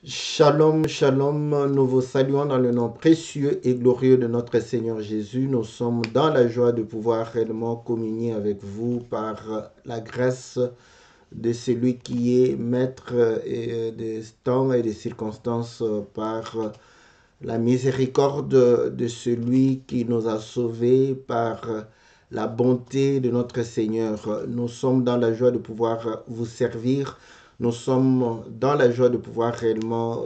Shalom, shalom, nous vous saluons dans le nom précieux et glorieux de notre Seigneur Jésus. Nous sommes dans la joie de pouvoir réellement communier avec vous par la grâce de celui qui est maître des temps et des circonstances, par la miséricorde de celui qui nous a sauvés, par la bonté de notre Seigneur. Nous sommes dans la joie de pouvoir vous servir. Nous sommes dans la joie de pouvoir réellement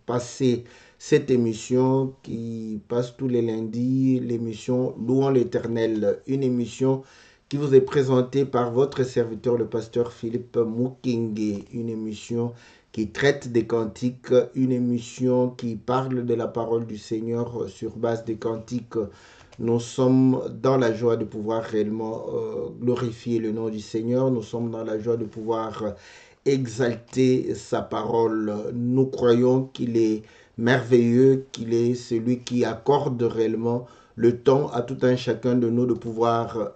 passer cette émission qui passe tous les lundis, l'émission Louons l'Éternel, une émission qui vous est présentée par votre serviteur le pasteur Philippe Mukenge, une émission qui traite des cantiques, une émission qui parle de la parole du Seigneur sur base des cantiques. Nous sommes dans la joie de pouvoir réellement glorifier le nom du Seigneur. Nous sommes dans la joie de pouvoir exalter sa parole. Nous croyons qu'il est merveilleux, qu'il est celui qui accorde réellement le temps à tout un chacun de nous de pouvoir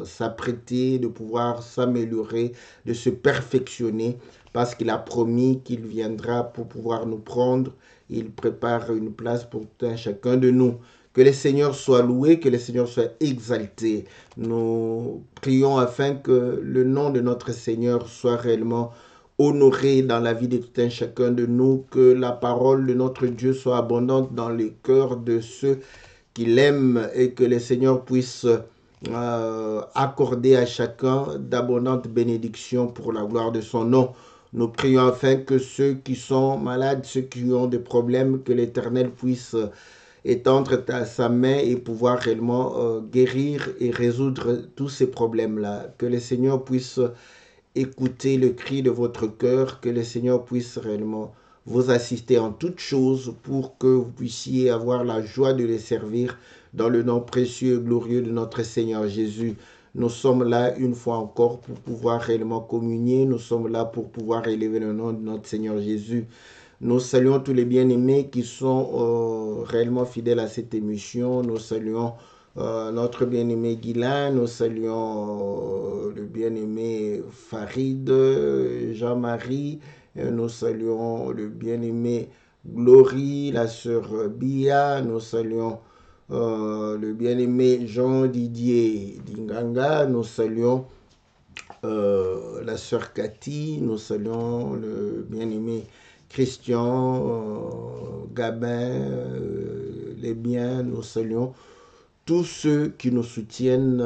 s'apprêter, de pouvoir s'améliorer, de se perfectionner, parce qu'il a promis qu'il viendra pour pouvoir nous prendre. Il prépare une place pour tout un chacun de nous. Que le Seigneur soit loué, que le Seigneur soit exalté. Nous prions afin que le nom de notre Seigneur soit réellement honoré dans la vie de tout un chacun de nous, que la parole de notre Dieu soit abondante dans les cœurs de ceux qui l'aiment et que le Seigneur puisse accorder à chacun d'abondantes bénédictions pour la gloire de son nom. Nous prions afin que ceux qui sont malades, ceux qui ont des problèmes, que l'Éternel puisse étendre sa main et pouvoir réellement guérir et résoudre tous ces problèmes-là. Que le Seigneur puisse écouter le cri de votre cœur, que le Seigneur puisse réellement vous assister en toutes choses pour que vous puissiez avoir la joie de les servir dans le nom précieux et glorieux de notre Seigneur Jésus. Nous sommes là une fois encore pour pouvoir réellement communier. Nous sommes là pour pouvoir élever le nom de notre Seigneur Jésus. Nous saluons tous les bien-aimés qui sont réellement fidèles à cette émission. Nous saluons notre bien-aimé Guilain, nous saluons le bien-aimé Farid, Jean-Marie, nous saluons le bien-aimé Glory, la sœur Bia, nous saluons le bien-aimé Jean-Didier Dinganga, nous saluons la sœur Cathy, nous saluons le bien-aimé Christian, Gabin, les biens, nous saluons tous ceux qui nous soutiennent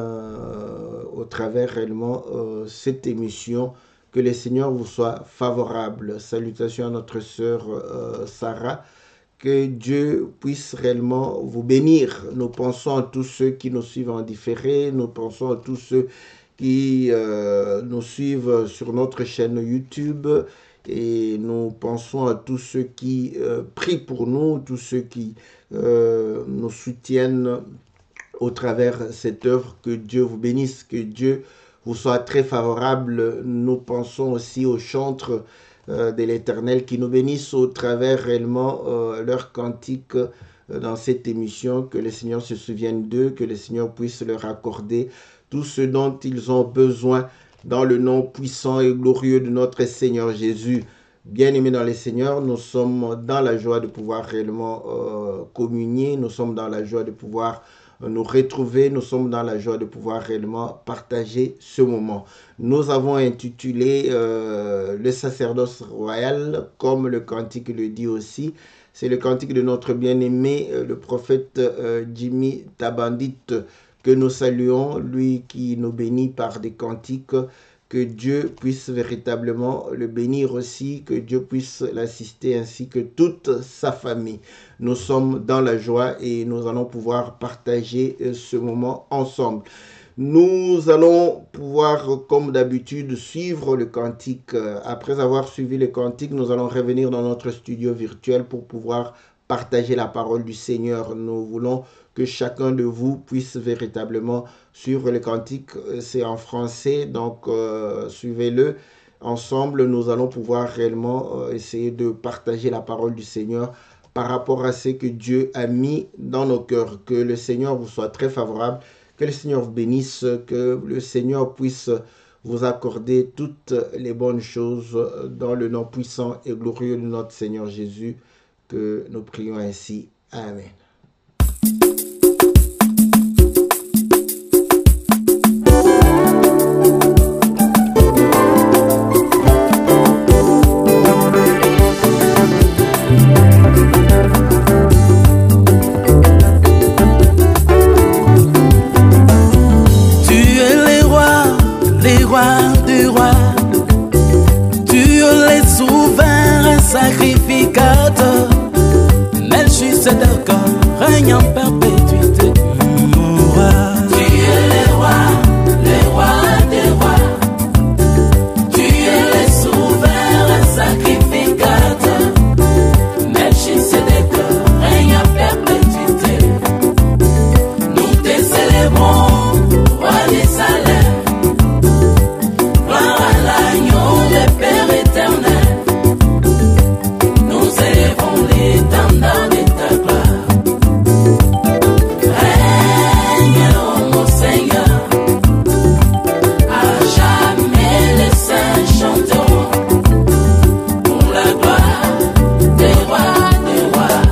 au travers réellement cette émission. Que le Seigneur vous soit favorable. Salutations à notre sœur Sarah. Que Dieu puisse réellement vous bénir. Nous pensons à tous ceux qui nous suivent en différé. Nous pensons à tous ceux qui nous suivent sur notre chaîne YouTube. Et nous pensons à tous ceux qui prient pour nous, tous ceux qui nous soutiennent au travers cette œuvre. Que Dieu vous bénisse, que Dieu vous soit très favorable. Nous pensons aussi aux chantres de l'Éternel qui nous bénissent au travers réellement leurs cantiques dans cette émission. Que le Seigneur se souvienne d'eux, que le Seigneur puisse leur accorder tout ce dont ils ont besoin dans le nom puissant et glorieux de notre Seigneur Jésus. Bien-aimés dans le Seigneur, nous sommes dans la joie de pouvoir réellement communier, nous sommes dans la joie de pouvoir nous retrouver, nous sommes dans la joie de pouvoir réellement partager ce moment. Nous avons intitulé le sacerdoce royal, comme le cantique le dit aussi. C'est le cantique de notre bien-aimé, le prophète Jimmy Tabandit, que nous saluons, lui qui nous bénit par des cantiques. Que Dieu puisse véritablement le bénir aussi, que Dieu puisse l'assister ainsi que toute sa famille. Nous sommes dans la joie et nous allons pouvoir partager ce moment ensemble. Nous allons pouvoir, comme d'habitude, suivre le cantique. Après avoir suivi le cantique, nous allons revenir dans notre studio virtuel pour pouvoir partager la parole du Seigneur. Nous voulons que chacun de vous puisse véritablement suivre le cantique. C'est en français, donc suivez-le. Ensemble, nous allons pouvoir réellement essayer de partager la parole du Seigneur par rapport à ce que Dieu a mis dans nos cœurs. Que le Seigneur vous soit très favorable. Que le Seigneur vous bénisse, que le Seigneur puisse vous accorder toutes les bonnes choses dans le nom puissant et glorieux de notre Seigneur Jésus, que nous prions ainsi. Amen. Sacrificateur, Melchisedec, règne en perpétuité, mon roi. Tu es le roi des rois. Tu es le souverain sacrificateur, Melchisedec, règne en perpétuité. Nous te célébrons, roi des salaires, gloire à l'agneau, le Père éternel. L'étendard de ta gloire. Règne, oh mon Seigneur, à jamais les saints chanteront pour la gloire des rois des rois.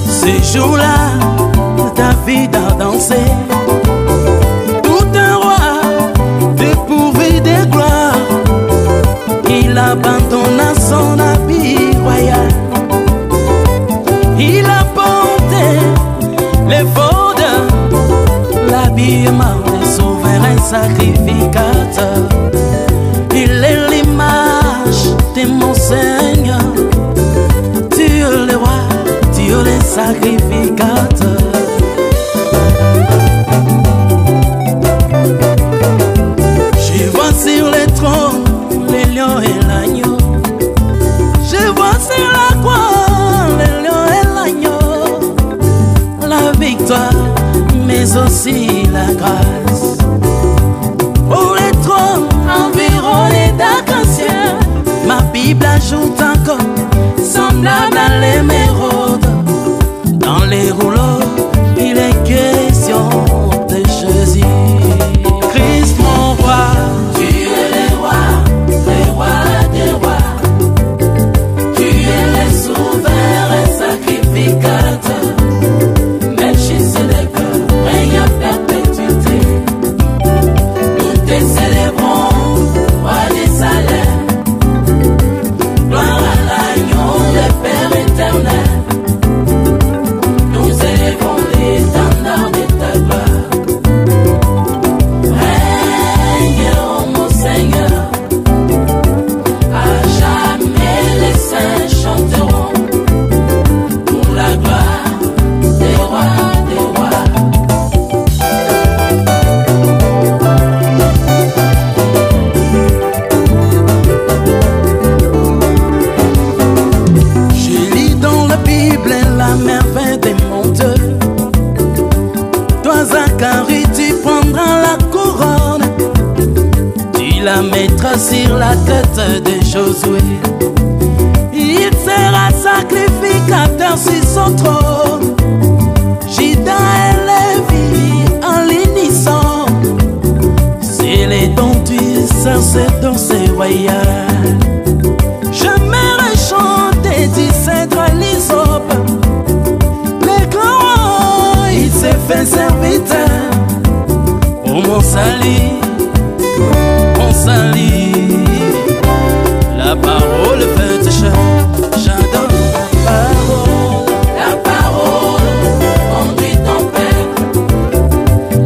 Ces jours-là, David a dansé. Abandonna son habit royal. Il a porté l'éphod, l'habillement des souverains sacrificateurs. Il est l'image de mon Seigneur. Tu es le roi, tu es le sacrificateur. Je vois sur le trône les lions et l'agneau. Je vois sur la croix les lions et l'agneau. La victoire, mais aussi la grâce. Pour les trônes environnés d'arc-en-ciel, ma Bible ajoute encore semblable à l'émeraude. Dans les rouleaux, il est question de Jésus. Christ mon roi, tu es le roi des rois. Tu es le souverain sacrificateur, Melchisedec, règne à perpétuité. Nous te célébrons, roi des salaires, gloire à l'agneau, le Père éternel. Nous élevons l'étendard de ta gloire. Règne, oh mon Seigneur, à jamais les saints chanteront pour la gloire des rois des rois. Je lis dans la Bible la merveille des mondes. Toi, Zacharie, tu prendras la couronne. Tu la mettras sur la tête de Josué. Il sera sacrificateur sur son trône. Juda et Lévi en l'unisson. C'est les dons du sacerdoce royal. Je me chanter du cèdre à l'hysope. Les grands, il s'est fait serviteur pour mon salut. Mon salut, la parole fait chair. J'adore la parole conduit ton père.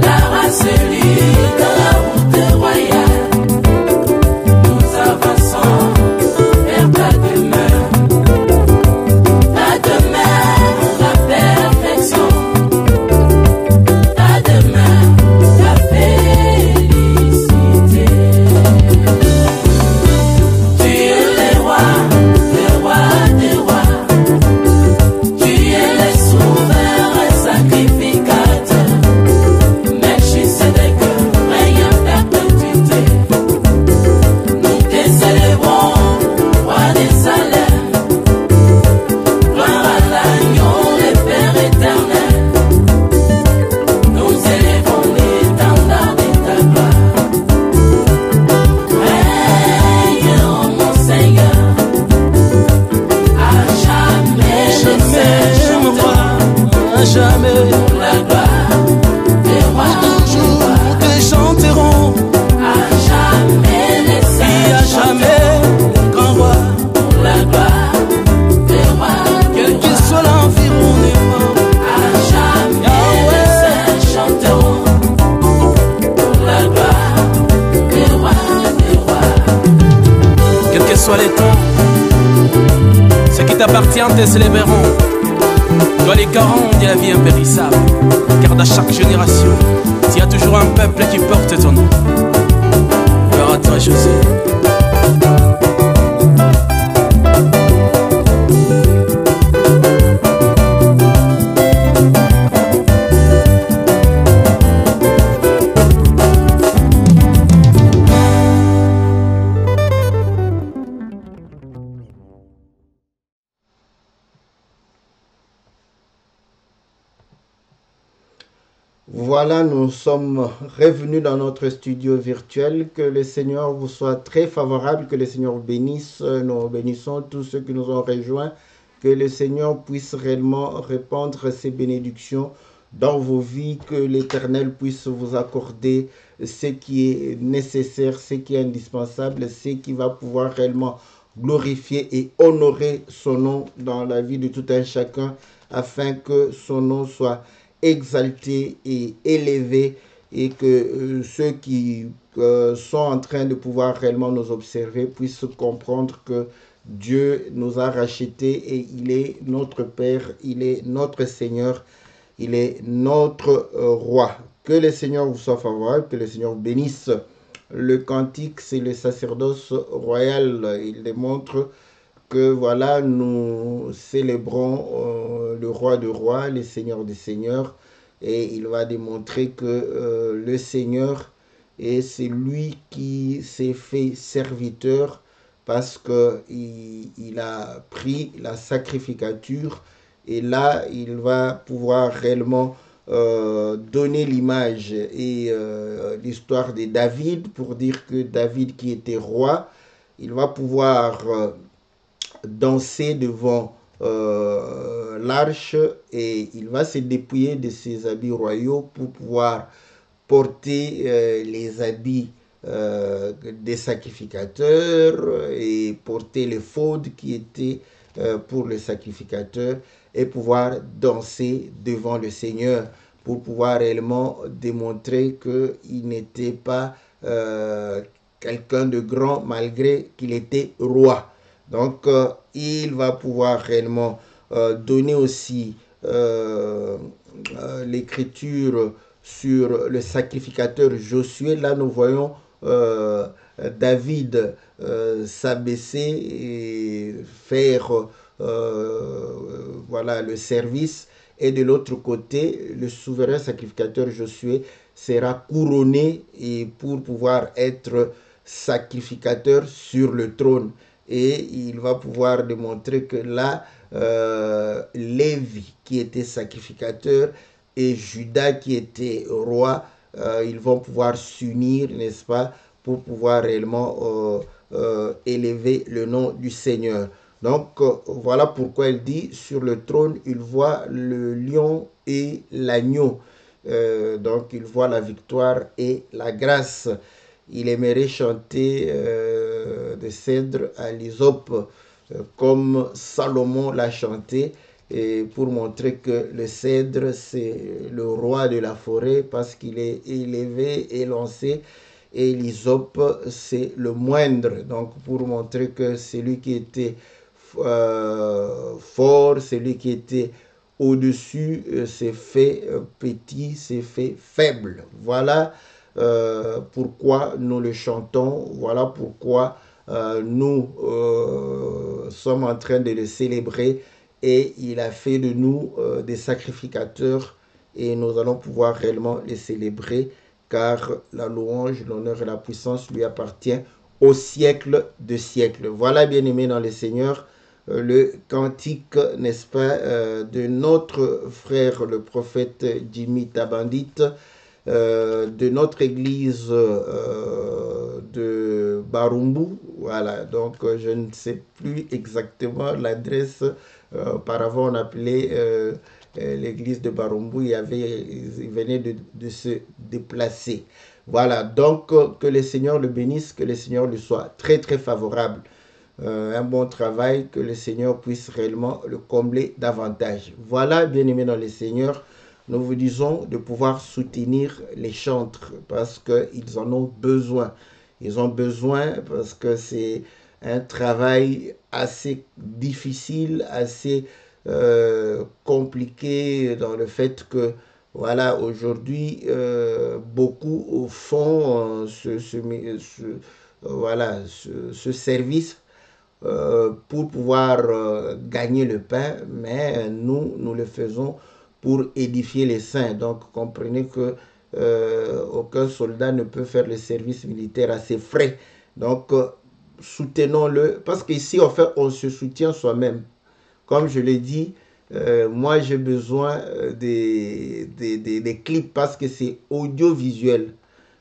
La race libre dans la route royale. Nous avançons vers ta demeure. Ta demeure, la perfection. Ta demeure, la félicité. Tu es le roi. te célébrerons. Toi les garants de la vie impérissable, car dans chaque génération, il y a toujours un peuple qui porte ton nom. Gloire à toi, José. Voilà, nous sommes revenus dans notre studio virtuel. Que le Seigneur vous soit très favorable, que le Seigneur vous bénisse. Nous bénissons tous ceux qui nous ont rejoints. Que le Seigneur puisse réellement répandre ses bénédictions dans vos vies, que l'Éternel puisse vous accorder ce qui est nécessaire, ce qui est indispensable, ce qui va pouvoir réellement glorifier et honorer son nom dans la vie de tout un chacun, afin que son nom soit exalté et élevé, et que ceux qui sont en train de pouvoir réellement nous observer puissent comprendre que Dieu nous a rachetés et il est notre Père, il est notre Seigneur, il est notre roi. Que le Seigneur vous soit favorable, que le Seigneur vous bénisse. Le cantique, c'est le sacerdoce royal. Il démontre que voilà, nous célébrons le roi des rois, le Seigneur des seigneurs, et il va démontrer que le Seigneur est celui qui s'est fait serviteur, parce qu'il a pris la sacrificature, et là il va pouvoir réellement donner l'image et l'histoire de David, pour dire que David qui était roi, il va pouvoir danser devant l'arche, et il va se dépouiller de ses habits royaux pour pouvoir porter les habits des sacrificateurs et porter les faudes qui étaient pour les sacrificateurs, et pouvoir danser devant le Seigneur, pour pouvoir réellement démontrer qu'il n'était pas quelqu'un de grand malgré qu'il était roi. Donc il va pouvoir réellement donner aussi l'écriture sur le sacrificateur Josué. Là nous voyons David s'abaisser et faire voilà, le service, et de l'autre côté le souverain sacrificateur Josué sera couronné et pour pouvoir être sacrificateur sur le trône, et il va pouvoir démontrer que là Lévi qui était sacrificateur et Judas qui était roi, ils vont pouvoir s'unir, n'est-ce pas, pour pouvoir réellement élever le nom du Seigneur. Donc voilà pourquoi il dit sur le trône il voit le lion et l'agneau. Donc il voit la victoire et la grâce. Il aimerait chanter des cèdres à l'hysope comme Salomon l'a chanté, et pour montrer que le cèdre c'est le roi de la forêt parce qu'il est élevé et lancé, et l'hysope c'est le moindre, donc pour montrer que celui qui était fort, celui qui était au-dessus s'est fait petit, s'est fait faible. Voilà pourquoi nous le chantons, voilà pourquoi nous sommes en train de le célébrer, et il a fait de nous des sacrificateurs, et nous allons pouvoir réellement les célébrer, car la louange, l'honneur et la puissance lui appartient au siècle de siècles. Voilà, bien-aimés dans le Seigneur, le cantique, n'est-ce pas, de notre frère le prophète Jimmy Tabandit, de notre église de Barumbu. Voilà, donc je ne sais plus exactement l'adresse. Auparavant on appelait l'église de Barumbu, il venait de se déplacer. Voilà, donc que le Seigneur le bénisse, que le Seigneur lui soit très très favorable. Un bon travail, que le Seigneur puisse réellement le combler davantage. Voilà, bien-aimés dans le Seigneur, nous vous disons de pouvoir soutenir les chantres parce qu'ils en ont besoin. Ils ont besoin parce que c'est un travail assez difficile, assez compliqué dans le fait que, voilà, aujourd'hui, beaucoup font voilà, ce service pour pouvoir gagner le pain, mais nous le faisons pour édifier les saints. Donc, comprenez que aucun soldat ne peut faire le service militaire à ses frais. Donc, soutenons-le, parce qu'ici, en fait, on se soutient soi-même. Comme je l'ai dit, moi, j'ai besoin des clips parce que c'est audiovisuel.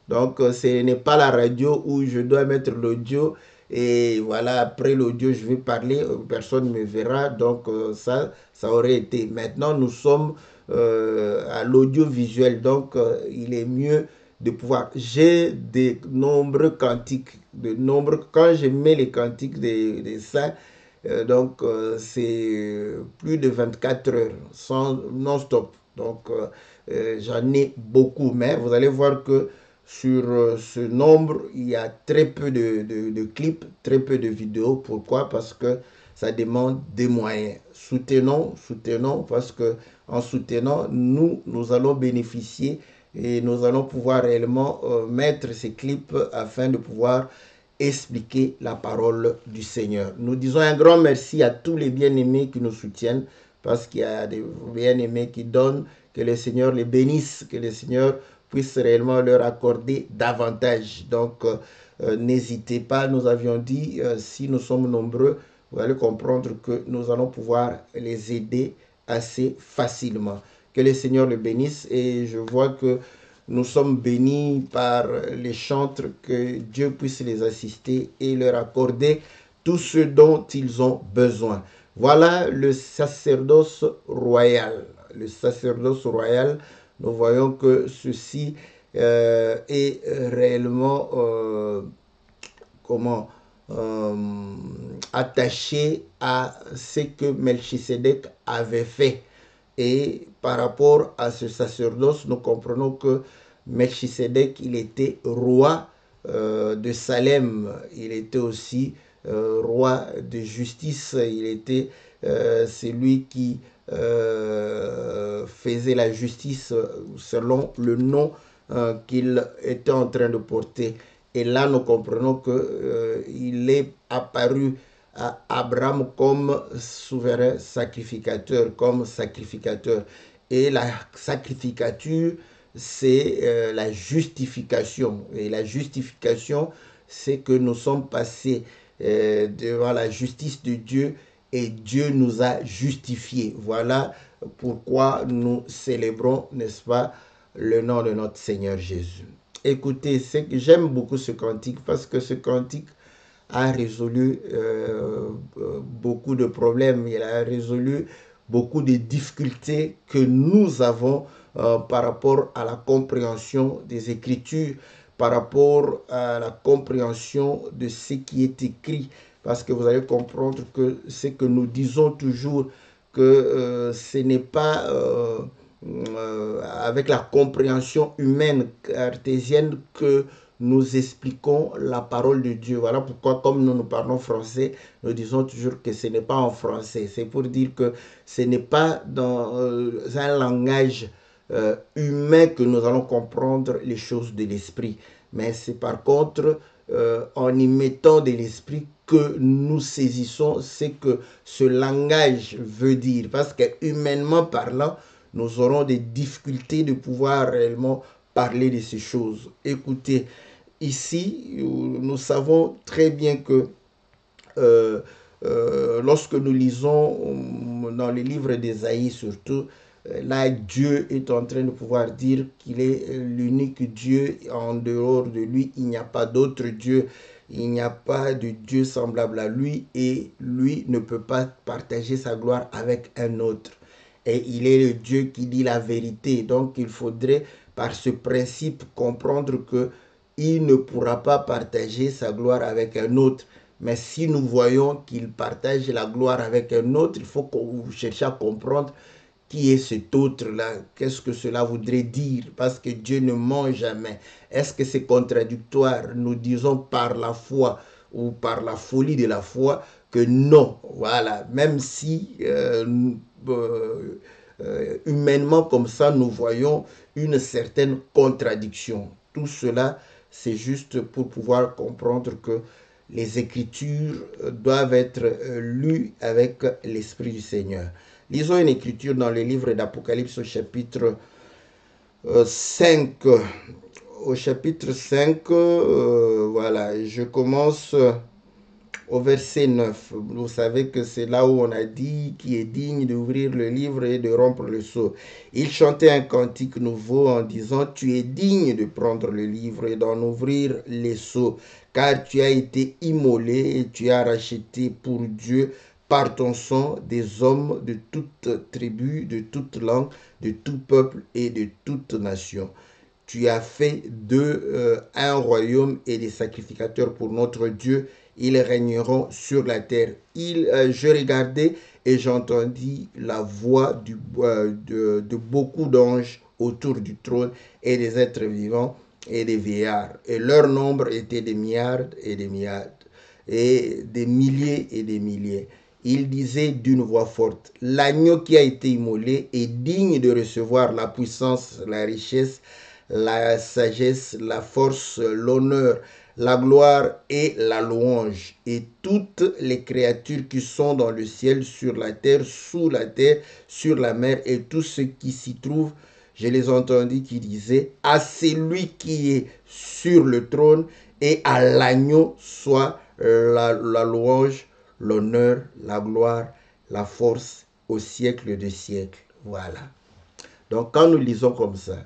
Donc, ce n'est pas la radio où je dois mettre l'audio et voilà, après l'audio, je vais parler, personne ne me verra. Donc, ça aurait été. Maintenant, nous sommes à l'audiovisuel. Donc, il est mieux de pouvoir. J'ai des nombreux cantiques, quand je mets les cantiques des saints, donc c'est plus de 24 heures sans non-stop. Donc, j'en ai beaucoup, mais vous allez voir que sur ce nombre, il y a très peu de clips, très peu de vidéos. Pourquoi? Parce que ça demande des moyens. Soutenons, parce que en soutenant, nous allons bénéficier et nous allons pouvoir réellement mettre ces clips afin de pouvoir expliquer la parole du Seigneur. Nous disons un grand merci à tous les bien-aimés qui nous soutiennent, parce qu'il y a des bien-aimés qui donnent, que le Seigneur les bénisse, que le Seigneur puisse réellement leur accorder davantage. Donc, n'hésitez pas, nous avions dit, si nous sommes nombreux, vous allez comprendre que nous allons pouvoir les aider assez facilement. Que le Seigneur les bénisse, et je vois que nous sommes bénis par les chantres, que Dieu puisse les assister et leur accorder tout ce dont ils ont besoin. Voilà le sacerdoce royal. Le sacerdoce royal, nous voyons que ceci est réellement attaché à ce que Melchisedec avait fait. Et par rapport à ce sacerdoce, nous comprenons que Melchisedec, il était roi de Salem. Il était aussi roi de justice. Il était celui qui faisait la justice selon le nom qu'il était en train de porter. Et là, nous comprenons qu'il est apparu à Abraham comme souverain sacrificateur, Et la sacrificature, c'est la justification. Et la justification, c'est que nous sommes passés devant la justice de Dieu et Dieu nous a justifiés. Voilà pourquoi nous célébrons, n'est-ce pas, le nom de notre Seigneur Jésus. Écoutez, j'aime beaucoup ce cantique parce que ce cantique a résolu beaucoup de problèmes. Il a résolu beaucoup de difficultés que nous avons par rapport à la compréhension des Écritures, par rapport à la compréhension de ce qui est écrit. Parce que vous allez comprendre que ce que nous disons toujours, que ce n'est pas avec la compréhension humaine cartésienne que nous expliquons la parole de Dieu. Voilà pourquoi, comme nous parlons français, nous disons toujours que ce n'est pas en français. C'est pour dire que ce n'est pas dans un langage humain que nous allons comprendre les choses de l'esprit. Mais c'est par contre en y mettant de l'esprit que nous saisissons ce que ce langage veut dire. Parce que humainement parlant, nous aurons des difficultés de pouvoir réellement parler de ces choses. Écoutez, ici, nous savons très bien que lorsque nous lisons dans les livres d'Ésaïe surtout, là, Dieu est en train de pouvoir dire qu'il est l'unique Dieu. En dehors de lui, il n'y a pas d'autre Dieu. Il n'y a pas de Dieu semblable à lui et lui ne peut pas partager sa gloire avec un autre. Et il est le Dieu qui dit la vérité. Donc, il faudrait, par ce principe, comprendre qu'il ne pourra pas partager sa gloire avec un autre. Mais si nous voyons qu'il partage la gloire avec un autre, il faut qu'on cherche à comprendre qui est cet autre-là. Qu'est-ce que cela voudrait dire? Parce que Dieu ne ment jamais. Est-ce que c'est contradictoire? Nous disons par la foi. ou par la folie de la foi que non, voilà, même si humainement comme ça, nous voyons une certaine contradiction. Tout cela, c'est juste pour pouvoir comprendre que les Écritures doivent être lues avec l'Esprit du Seigneur. Lisons une écriture dans le livre d'Apocalypse au chapitre 5. Au chapitre 5, voilà, je commence au verset 9. Vous savez que c'est là où on a dit qui est digne d'ouvrir le livre et de rompre le sceau. Il chantait un cantique nouveau en disant, tu es digne de prendre le livre et d'en ouvrir les sceaux, car tu as été immolé et tu as racheté pour Dieu par ton sang des hommes de toute tribu, de toute langue, de tout peuple et de toute nation. Tu as fait d'eux un royaume et des sacrificateurs pour notre Dieu. Ils régneront sur la terre. Je regardais et j'entendis la voix de beaucoup d'anges autour du trône et des êtres vivants et des vieillards. Et leur nombre était des milliards et des milliards et des milliers et des milliers. Il disait d'une voix forte, l'agneau qui a été immolé est digne de recevoir la puissance, la richesse, la sagesse, la force, l'honneur, la gloire et la louange. Et toutes les créatures qui sont dans le ciel, sur la terre, sous la terre, sur la mer et tout ce qui s'y trouve, je les entendis qui disaient, à celui qui est sur le trône et à l'agneau soit la louange, l'honneur, la gloire, la force au siècle des siècles. Voilà. Donc quand nous lisons comme ça,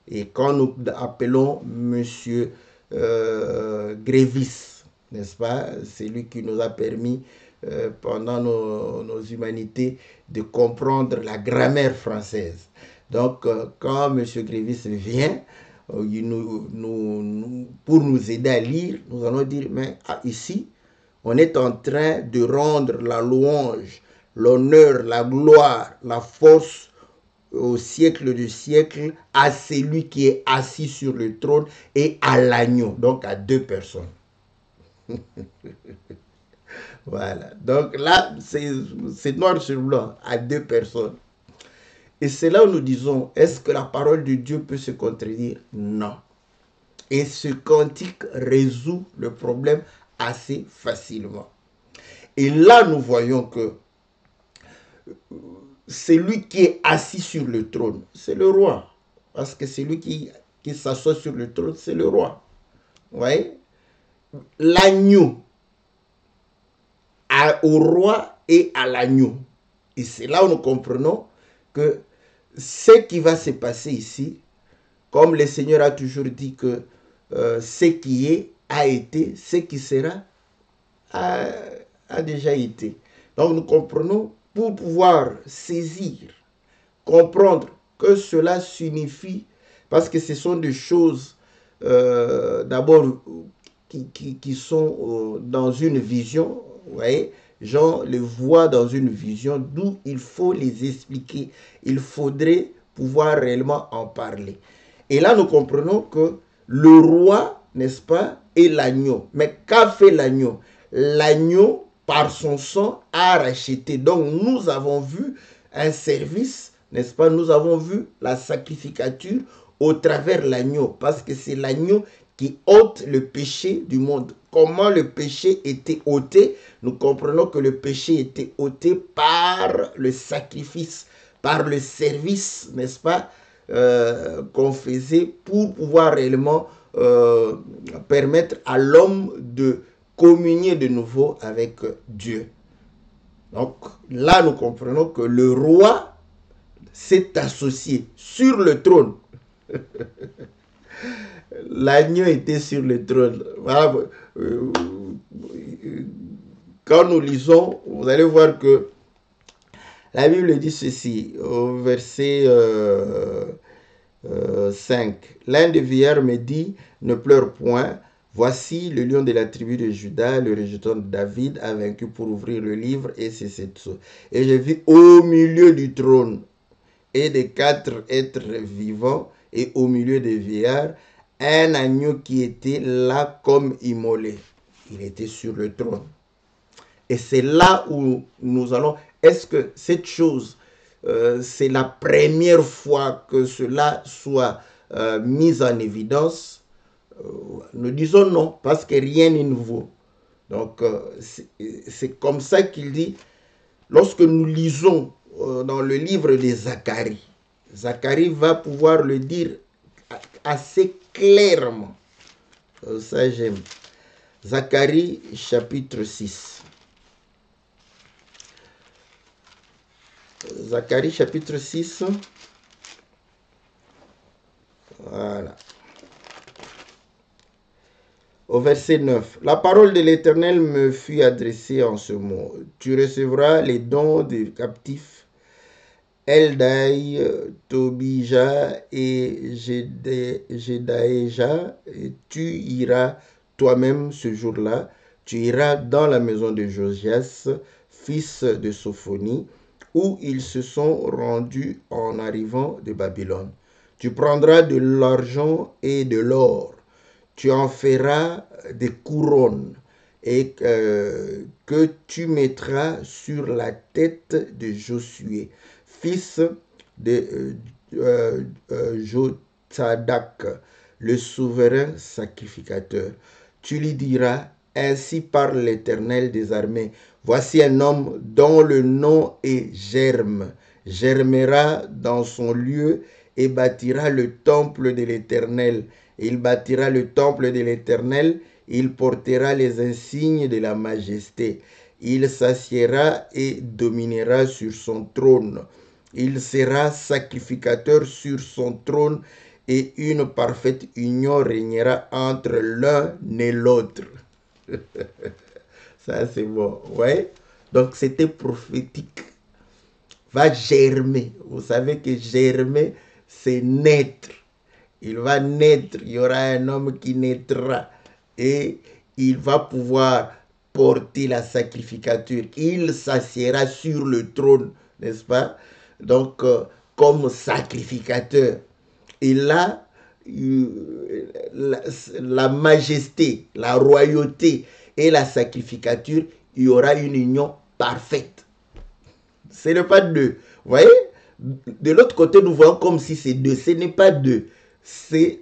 et quand nous appelons Monsieur Grévis, n'est-ce pas, c'est lui qui nous a permis pendant nos humanités de comprendre la grammaire française. Donc quand Monsieur Grévis vient, pour nous aider à lire, nous allons dire, mais ici, on est en train de rendre la louange, l'honneur, la gloire, la force au siècle du siècle à celui qui est assis sur le trône et à l'agneau, donc à deux personnes. Voilà, donc là, c'est noir sur blanc, à deux personnes. Et c'est là où nous disons, est-ce que la parole de Dieu peut se contredire? Non. Et ce cantique résout le problème assez facilement. Et là, nous voyons que celui qui est assis sur le trône, c'est le roi. Parce que celui qui s'assoit sur le trône, c'est le roi. Vous voyez? L'agneau au roi et à l'agneau. Et c'est là où nous comprenons que ce qui va se passer ici, comme le Seigneur a toujours dit que ce qui est a été, ce qui sera a déjà été. Donc nous comprenons, pour pouvoir saisir, comprendre que cela signifie, parce que ce sont des choses d'abord qui sont dans une vision, vous voyez, Jean les voit dans une vision, d'où il faut les expliquer, il faudrait pouvoir réellement en parler. Et là nous comprenons que le roi, n'est-ce pas, est l'agneau. Mais qu'a fait l'agneau? L'agneau, par son sang, a racheté. Donc nous avons vu un service, n'est-ce pas? Nous avons vu la sacrificature au travers l'agneau, parce que c'est l'agneau qui ôte le péché du monde. Comment le péché était ôté? Nous comprenons que le péché était ôté par le sacrifice, par le service, n'est-ce pas, qu'on faisait pour pouvoir réellement permettre à l'homme de communier de nouveau avec Dieu. Donc là, nous comprenons que le roi s'est associé sur le trône. L'agneau était sur le trône. Voilà. Quand nous lisons, vous allez voir que la Bible dit ceci, au verset 5. L'un des vieillards me dit, ne pleure point, voici le lion de la tribu de Juda, le rejeton de David, a vaincu pour ouvrir le livre et c'est cette chose. Et j'ai vu au milieu du trône et des 4 êtres vivants et au milieu des vieillards, un agneau qui était là comme immolé. Il était sur le trône. Et c'est là où nous allons... Est-ce que cette chose, c'est la première fois que cela soit mis en évidence? Nous disons non, parce que rien n'est nouveau. Donc, c'est comme ça qu'il dit, lorsque nous lisons dans le livre de Zacharie, Zacharie va pouvoir le dire assez clairement. Ça, j'aime. Zacharie, chapitre 6. Zacharie, chapitre 6. Voilà. Au verset 9. La parole de l'Éternel me fut adressée en ce mot. Tu recevras les dons des captifs, Eldai, Tobija et Jedaéja, et tu iras toi-même ce jour-là, tu iras dans la maison de Josias, fils de Sophonie, où ils se sont rendus en arrivant de Babylone. Tu prendras de l'argent et de l'or, tu en feras des couronnes et que tu mettras sur la tête de Josué, fils de Jotzadak, le souverain sacrificateur. Tu lui diras, ainsi parle l'Éternel des armées, voici un homme dont le nom est Germe, germera dans son lieu et bâtira le temple de l'Éternel. Il bâtira le temple de l'Éternel, il portera les insignes de la majesté. Il s'assiera et dominera sur son trône. Il sera sacrificateur sur son trône et une parfaite union régnera entre l'un et l'autre. Ça, c'est bon. Ouais. Donc, c'était prophétique. Va germer. Vous savez que germer, c'est naître. Il va naître. Il y aura un homme qui naîtra. Et il va pouvoir porter la sacrificature. Il s'assiera sur le trône, n'est-ce pas? Donc, comme sacrificateur. Et là, la majesté, la royauté et la sacrificature, il y aura une union parfaite. Ce n'est pas deux. Vous voyez? De l'autre côté, nous voyons comme si c'est deux. Ce n'est pas deux. C'est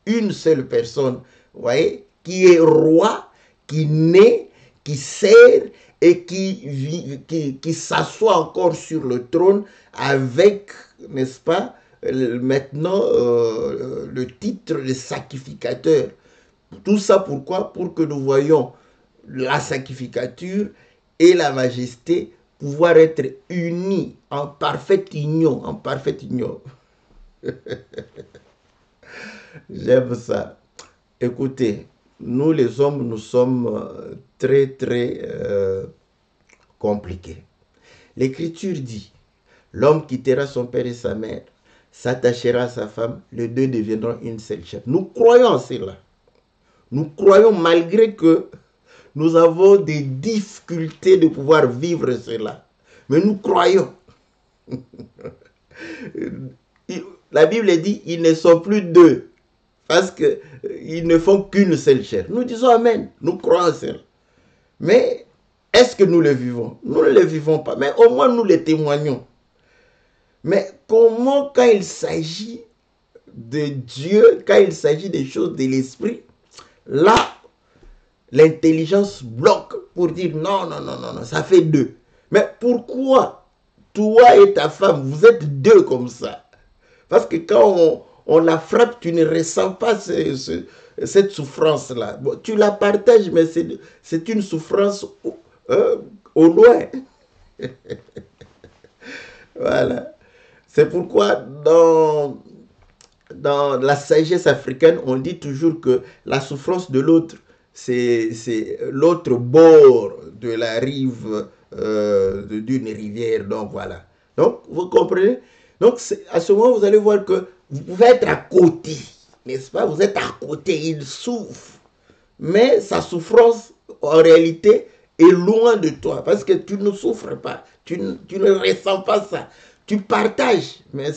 une seule personne. Vous voyez? Qui est roi, qui naît, qui sert et qui s'assoit encore sur le trône avec, n'est-ce pas, maintenant le titre de sacrificateur. Tout ça pourquoi? Pour que nous voyions la sacrificature et la majesté pouvoir être unis en parfaite union, en parfaite union. J'aime ça. Écoutez, nous les hommes, nous sommes très compliqués. L'Écriture dit, l'homme quittera son père et sa mère, s'attachera à sa femme, les deux deviendront une seule chair. Nous croyons en cela. Nous croyons malgré que nous avons des difficultés de pouvoir vivre cela. Mais nous croyons. La Bible dit, ils ne sont plus deux. Parce qu'ils ne font qu'une seule chair. Nous disons Amen. Nous croyons cela. Mais est-ce que nous le vivons? Nous ne le vivons pas. Mais au moins nous le témoignons. Mais comment quand il s'agit de Dieu, quand il s'agit des choses de l'esprit, là, l'intelligence bloque pour dire non, ça fait deux. Mais pourquoi toi et ta femme, vous êtes deux comme ça? Parce que quand on la frappe, tu ne ressens pas cette souffrance-là. Bon, tu la partages, mais c'est une souffrance au loin. Voilà. C'est pourquoi dans la sagesse africaine, on dit toujours que la souffrance de l'autre, c'est l'autre bord de la rive d'une rivière. Donc voilà. Donc vous comprenez? Donc à ce moment, vous allez voir que vous pouvez être à côté, n'est-ce pas? Vous êtes à côté, il souffre. Mais sa souffrance, en réalité, est loin de toi. Parce que tu ne souffres pas. Tu ne ressens pas ça. Tu partages, mais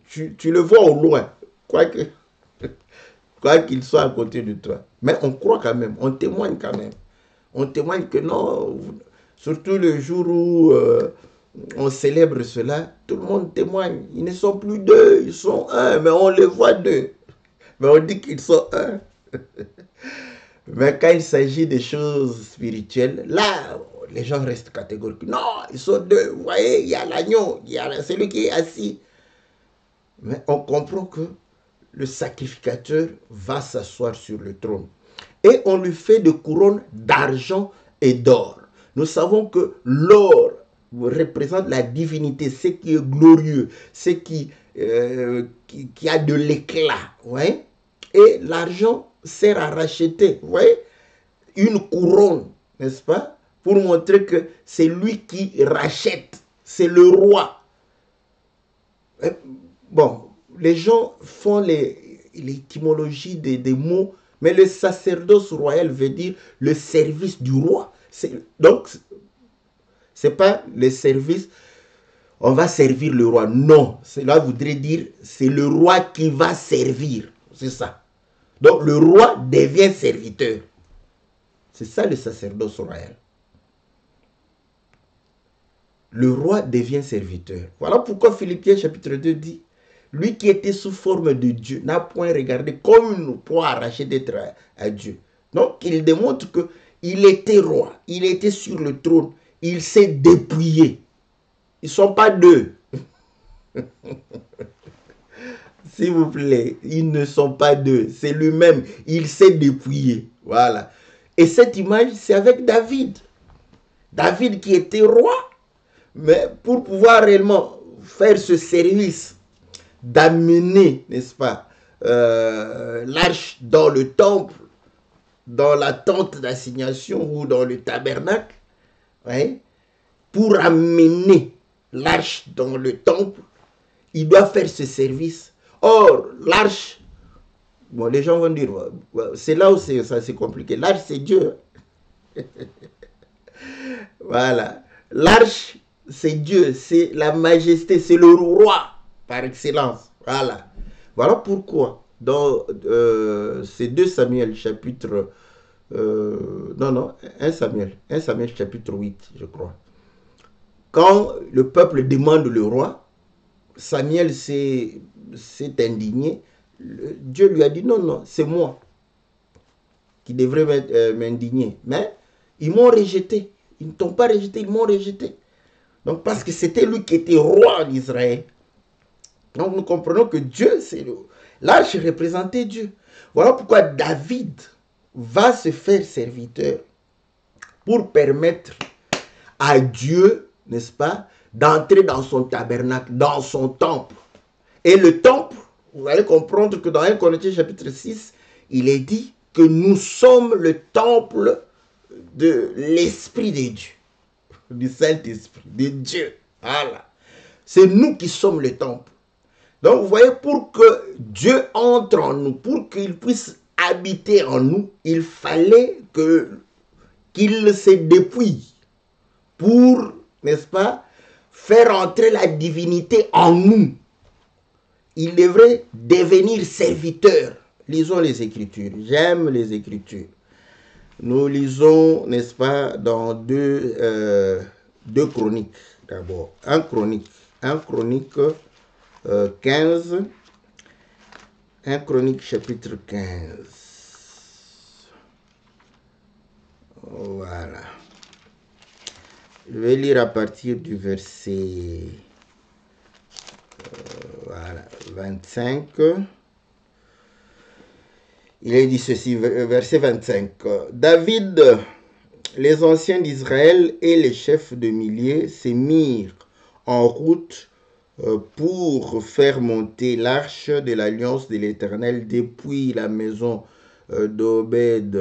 tu le vois au loin. Quoique, quoi qu'il soit à côté de toi. Mais on croit quand même, on témoigne quand même. On témoigne que non, surtout le jour où on célèbre cela, tout le monde témoigne. Ils ne sont plus deux, ils sont un, mais on les voit deux. Mais on dit qu'ils sont un. Mais quand il s'agit des choses spirituelles, là, les gens restent catégoriques. Non, ils sont deux. Vous voyez, il y a l'agneau, il y a celui qui est assis. Mais on comprend que le sacrificateur va s'asseoir sur le trône. Et on lui fait des couronnes d'argent et d'or. Nous savons que l'or représente la divinité, ce qui est glorieux, ce qui a de l'éclat. Ouais? Et l'argent sert à racheter, vous voyez, une couronne, n'est-ce pas? Pour montrer que c'est lui qui rachète, c'est le roi. Bon, les gens font l'étymologie des mots, mais le sacerdoce royal veut dire le service du roi. Donc, ce n'est pas le service, on va servir le roi. Non, cela voudrait dire c'est le roi qui va servir. C'est ça. Donc, le roi devient serviteur. C'est ça le sacerdoce royal. Le roi devient serviteur. Voilà pourquoi Philippiens chapitre 2 dit, lui qui était sous forme de Dieu n'a point regardé comme une proie arrachée d'être à Dieu. Donc, il démontre qu'il était roi, il était sur le trône, il s'est dépouillé. Ils ne sont pas deux. S'il vous plaît, ils ne sont pas deux. C'est lui-même, il s'est dépouillé. Voilà. Et cette image, c'est avec David. David qui était roi, mais pour pouvoir réellement faire ce service d'amener, n'est-ce pas, l'arche dans le temple, dans la tente d'assignation ou dans le tabernacle, ouais, pour amener l'arche dans le temple, il doit faire ce service. Or, l'arche, bon, les gens vont dire, c'est là où ça c'est compliqué. L'arche, c'est Dieu. Voilà. L'arche, c'est Dieu, c'est la majesté, c'est le roi par excellence. Voilà. Voilà pourquoi dans c'est 2 Samuel chapitre 1 Samuel chapitre 8, je crois. Quand le peuple demande le roi, Samuel s'est indigné. Dieu lui a dit non, c'est moi qui devrais m'indigner. Mais ils m'ont rejeté. Ils ne t'ont pas rejeté, ils m'ont rejeté. Donc parce que c'était lui qui était roi d'Israël. Donc nous comprenons que Dieu, c'est l'arche représentait Dieu. Voilà pourquoi David va se faire serviteur pour permettre à Dieu, n'est-ce pas, d'entrer dans son tabernacle, dans son temple. Et le temple, vous allez comprendre que dans 1 Corinthiens chapitre 6, il est dit que nous sommes le temple de l'Esprit de Dieu, du Saint-Esprit, de Dieu. Voilà. C'est nous qui sommes le temple. Donc, vous voyez, pour que Dieu entre en nous, pour qu'il puisse habiter en nous, il fallait qu'il se dépouille pour, n'est-ce pas, faire entrer la divinité en nous. Il devrait devenir serviteur. Lisons les Écritures. J'aime les Écritures. Nous lisons, n'est-ce pas, dans deux Chroniques d'abord. 1 Chronique 15. 1 Chronique chapitre 15. Voilà. Je vais lire à partir du verset 25. Il est dit ceci, verset 25. David, les anciens d'Israël et les chefs de milliers se mirent en route pour faire monter l'arche de l'alliance de l'Éternel depuis la maison d'Obed-Édom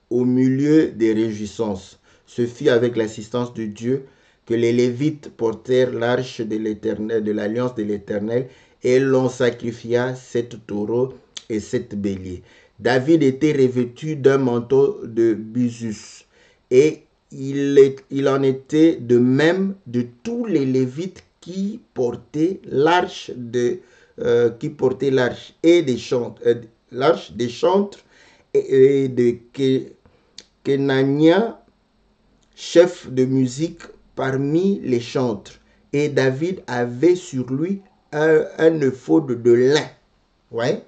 au milieu des réjouissances. Ce fut avec l'assistance de Dieu que les Lévites portèrent l'arche de l'Éternel, de l'alliance de l'Éternel, et l'on sacrifia 7 taureaux et 7 béliers. David était revêtu d'un manteau de Bisus, et il en était de même de tous les Lévites qui portaient l'arche de qui portait l'arche et des chantres, l'arche des chantres et de Kenania, chef de musique parmi les chantres. Et David avait sur lui un éphod de lin. Ouais.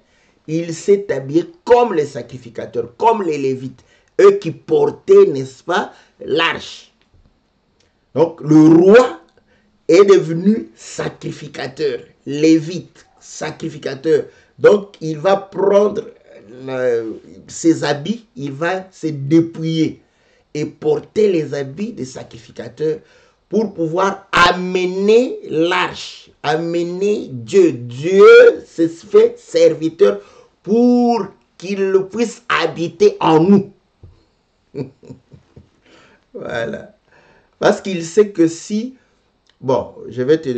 Il s'est habillé comme les sacrificateurs, comme les Lévites, eux qui portaient, n'est-ce pas, l'arche. Donc le roi est devenu sacrificateur, Lévite, sacrificateur. Donc il va prendre ses habits, il va se dépouiller et porter les habits des sacrificateurs pour pouvoir amener l'arche, amener Dieu. Dieu se fait serviteur pour qu'il puisse habiter en nous. Voilà. Parce qu'il sait que si, bon, je vais te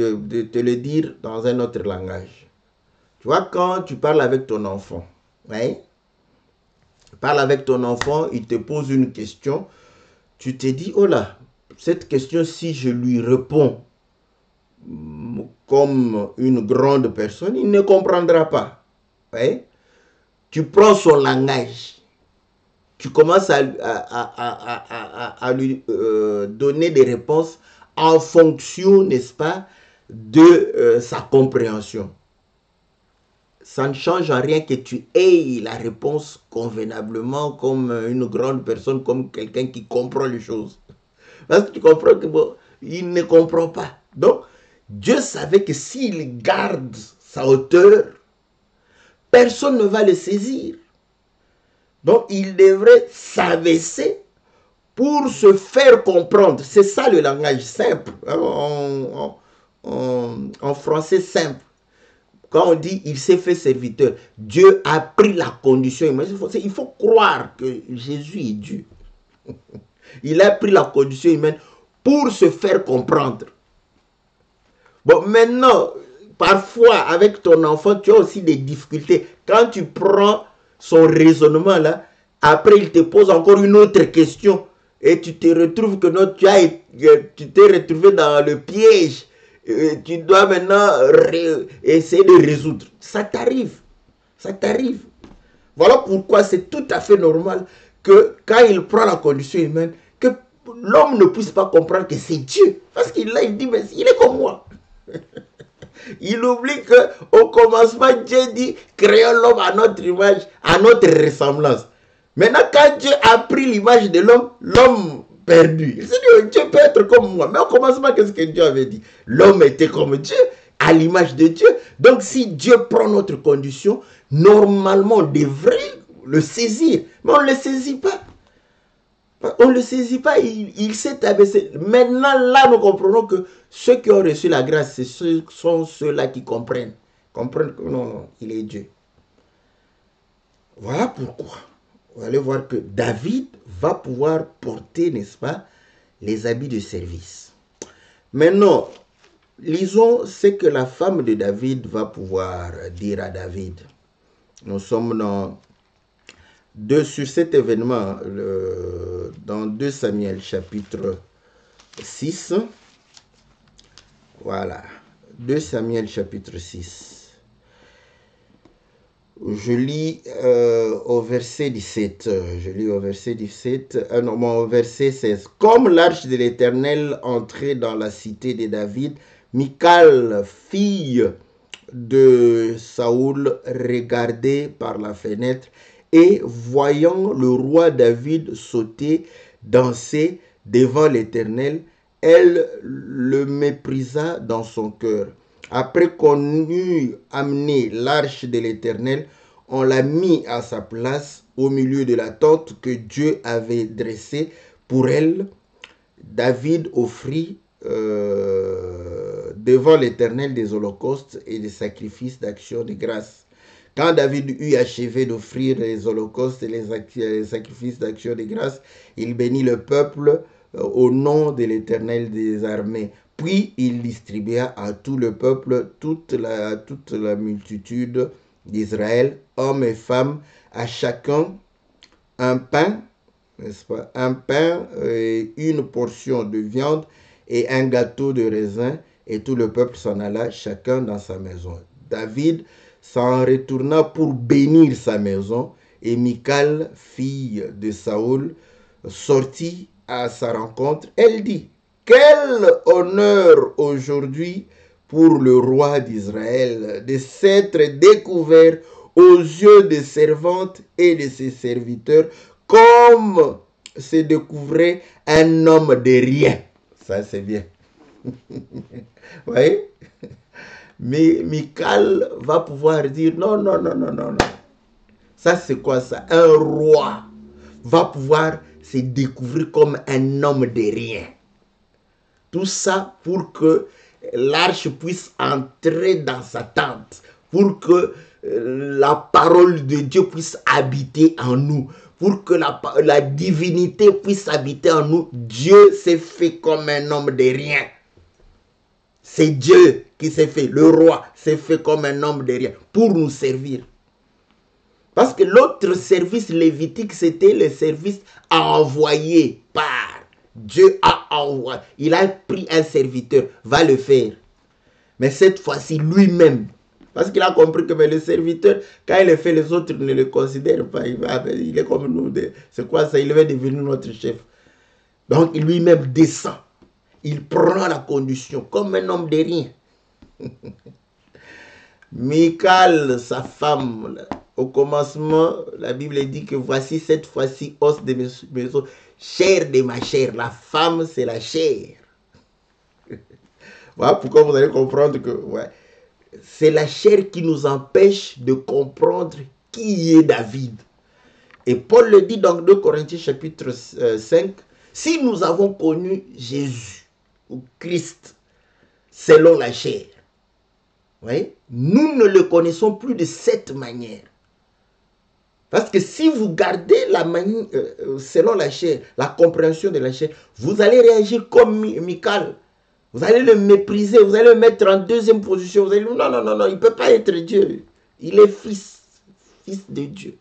le dire dans un autre langage. Tu vois, quand tu parles avec ton enfant, ouais, tu parles avec ton enfant, il te pose une question, tu te dis, oh là, cette question, si je lui réponds comme une grande personne, il ne comprendra pas. Ouais. Tu prends son langage, tu commences à lui donner des réponses en fonction, n'est-ce pas, de sa compréhension. Ça ne change en rien que tu aies la réponse convenablement comme une grande personne, comme quelqu'un qui comprend les choses. Parce que tu comprends que bon, il ne comprend pas. Donc, Dieu savait que s'il garde sa hauteur, personne ne va le saisir. Donc, il devrait s'abaisser pour se faire comprendre. C'est ça le langage simple, hein, en français simple. Quand on dit il s'est fait serviteur, Dieu a pris la condition humaine. Il faut croire que Jésus est Dieu. Il a pris la condition humaine pour se faire comprendre. Bon, maintenant, parfois, avec ton enfant, tu as aussi des difficultés. Quand tu prends son raisonnement là, après il te pose encore une autre question et tu te retrouves que non, tu t'es retrouvé dans le piège. Tu dois maintenant essayer de résoudre. Ça t'arrive. Ça t'arrive. Voilà pourquoi c'est tout à fait normal que quand il prend la condition humaine, que l'homme ne puisse pas comprendre que c'est Dieu. Parce qu'il dit, mais il est comme moi. Il oublie qu'au commencement, Dieu dit, créons l'homme à notre image, à notre ressemblance. Maintenant, quand Dieu a pris l'image de l'homme, l'homme perdu. Il s'est dit, Dieu peut être comme moi. Mais au commencement, qu'est-ce que Dieu avait dit? L'homme était comme Dieu, à l'image de Dieu. Donc, si Dieu prend notre condition, normalement, on devrait le saisir. Mais on ne le saisit pas. On ne le saisit pas, il s'est abaissé. Maintenant, là, nous comprenons que ceux qui ont reçu la grâce, ce sont ceux-là qui comprennent. Comprennent que non, il est Dieu. Voilà pourquoi. Vous allez voir que David va pouvoir porter, n'est-ce pas, les habits de service. Maintenant, lisons ce que la femme de David va pouvoir dire à David. Nous sommes sur cet événement, dans 2 Samuel chapitre 6. Voilà, 2 Samuel chapitre 6. Je lis au verset 17. Je lis au verset 17. Non, au verset 16. Comme l'arche de l'Éternel entrait dans la cité de David, Michal, fille de Saoul, regardait par la fenêtre et voyant le roi David sauter, danser devant l'Éternel, elle le méprisa dans son cœur. Après qu'on eut amené l'arche de l'Éternel, on l'a mis à sa place au milieu de la tente que Dieu avait dressée pour elle. David offrit devant l'Éternel des holocaustes et des sacrifices d'action de grâce. Quand David eut achevé d'offrir les holocaustes et les sacrifices d'action de grâce, il bénit le peuple au nom de l'Éternel des armées. Puis il distribua à tout le peuple, toute la multitude d'Israël, hommes et femmes, à chacun un pain, n'est-ce pas, un pain et une portion de viande et un gâteau de raisin, et tout le peuple s'en alla, chacun dans sa maison. David s'en retourna pour bénir sa maison, et Michal, fille de Saoul, sortit à sa rencontre. Elle dit: quel honneur aujourd'hui pour le roi d'Israël de s'être découvert aux yeux des servantes et de ses serviteurs, comme se découvrait un homme de rien. Ça, c'est bien. Vous voyez? Mais Michal va pouvoir dire: non, non, non, non, non, non. Ça, c'est quoi ça? Un roi va pouvoir se découvrir comme un homme de rien. Tout ça pour que l'arche puisse entrer dans sa tente, pour que la parole de Dieu puisse habiter en nous, pour que la divinité puisse habiter en nous. Dieu s'est fait comme un homme de rien. C'est Dieu qui s'est fait, le roi s'est fait comme un homme de rien pour nous servir. Parce que l'autre service lévitique, c'était le service envoyé par Dieu. A envoyé. Il a pris un serviteur, va le faire. Mais cette fois-ci, lui-même, parce qu'il a compris que le serviteur, quand il le fait, les autres ne le considèrent pas. Il est comme nous. C'est quoi ça? Il va devenir notre chef. Donc, lui-même descend. Il prend la condition comme un homme de rien. Michal, sa femme, au commencement, la Bible dit que voici cette fois-ci os de mes os, chair de ma chair. La femme, c'est la chair. Voilà pourquoi vous allez comprendre que c'est la chair qui nous empêche de comprendre qui est David. Et Paul le dit dans 2 Corinthiens chapitre 5, si nous avons connu Jésus, ou Christ, selon la chair, nous ne le connaissons plus de cette manière. Parce que si vous gardez la manière, selon la chair, la compréhension de la chair, vous allez réagir comme Michal. Vous allez le mépriser, vous allez le mettre en deuxième position. Vous allez dire: non, non, non, non, il ne peut pas être Dieu. Il est fils de Dieu.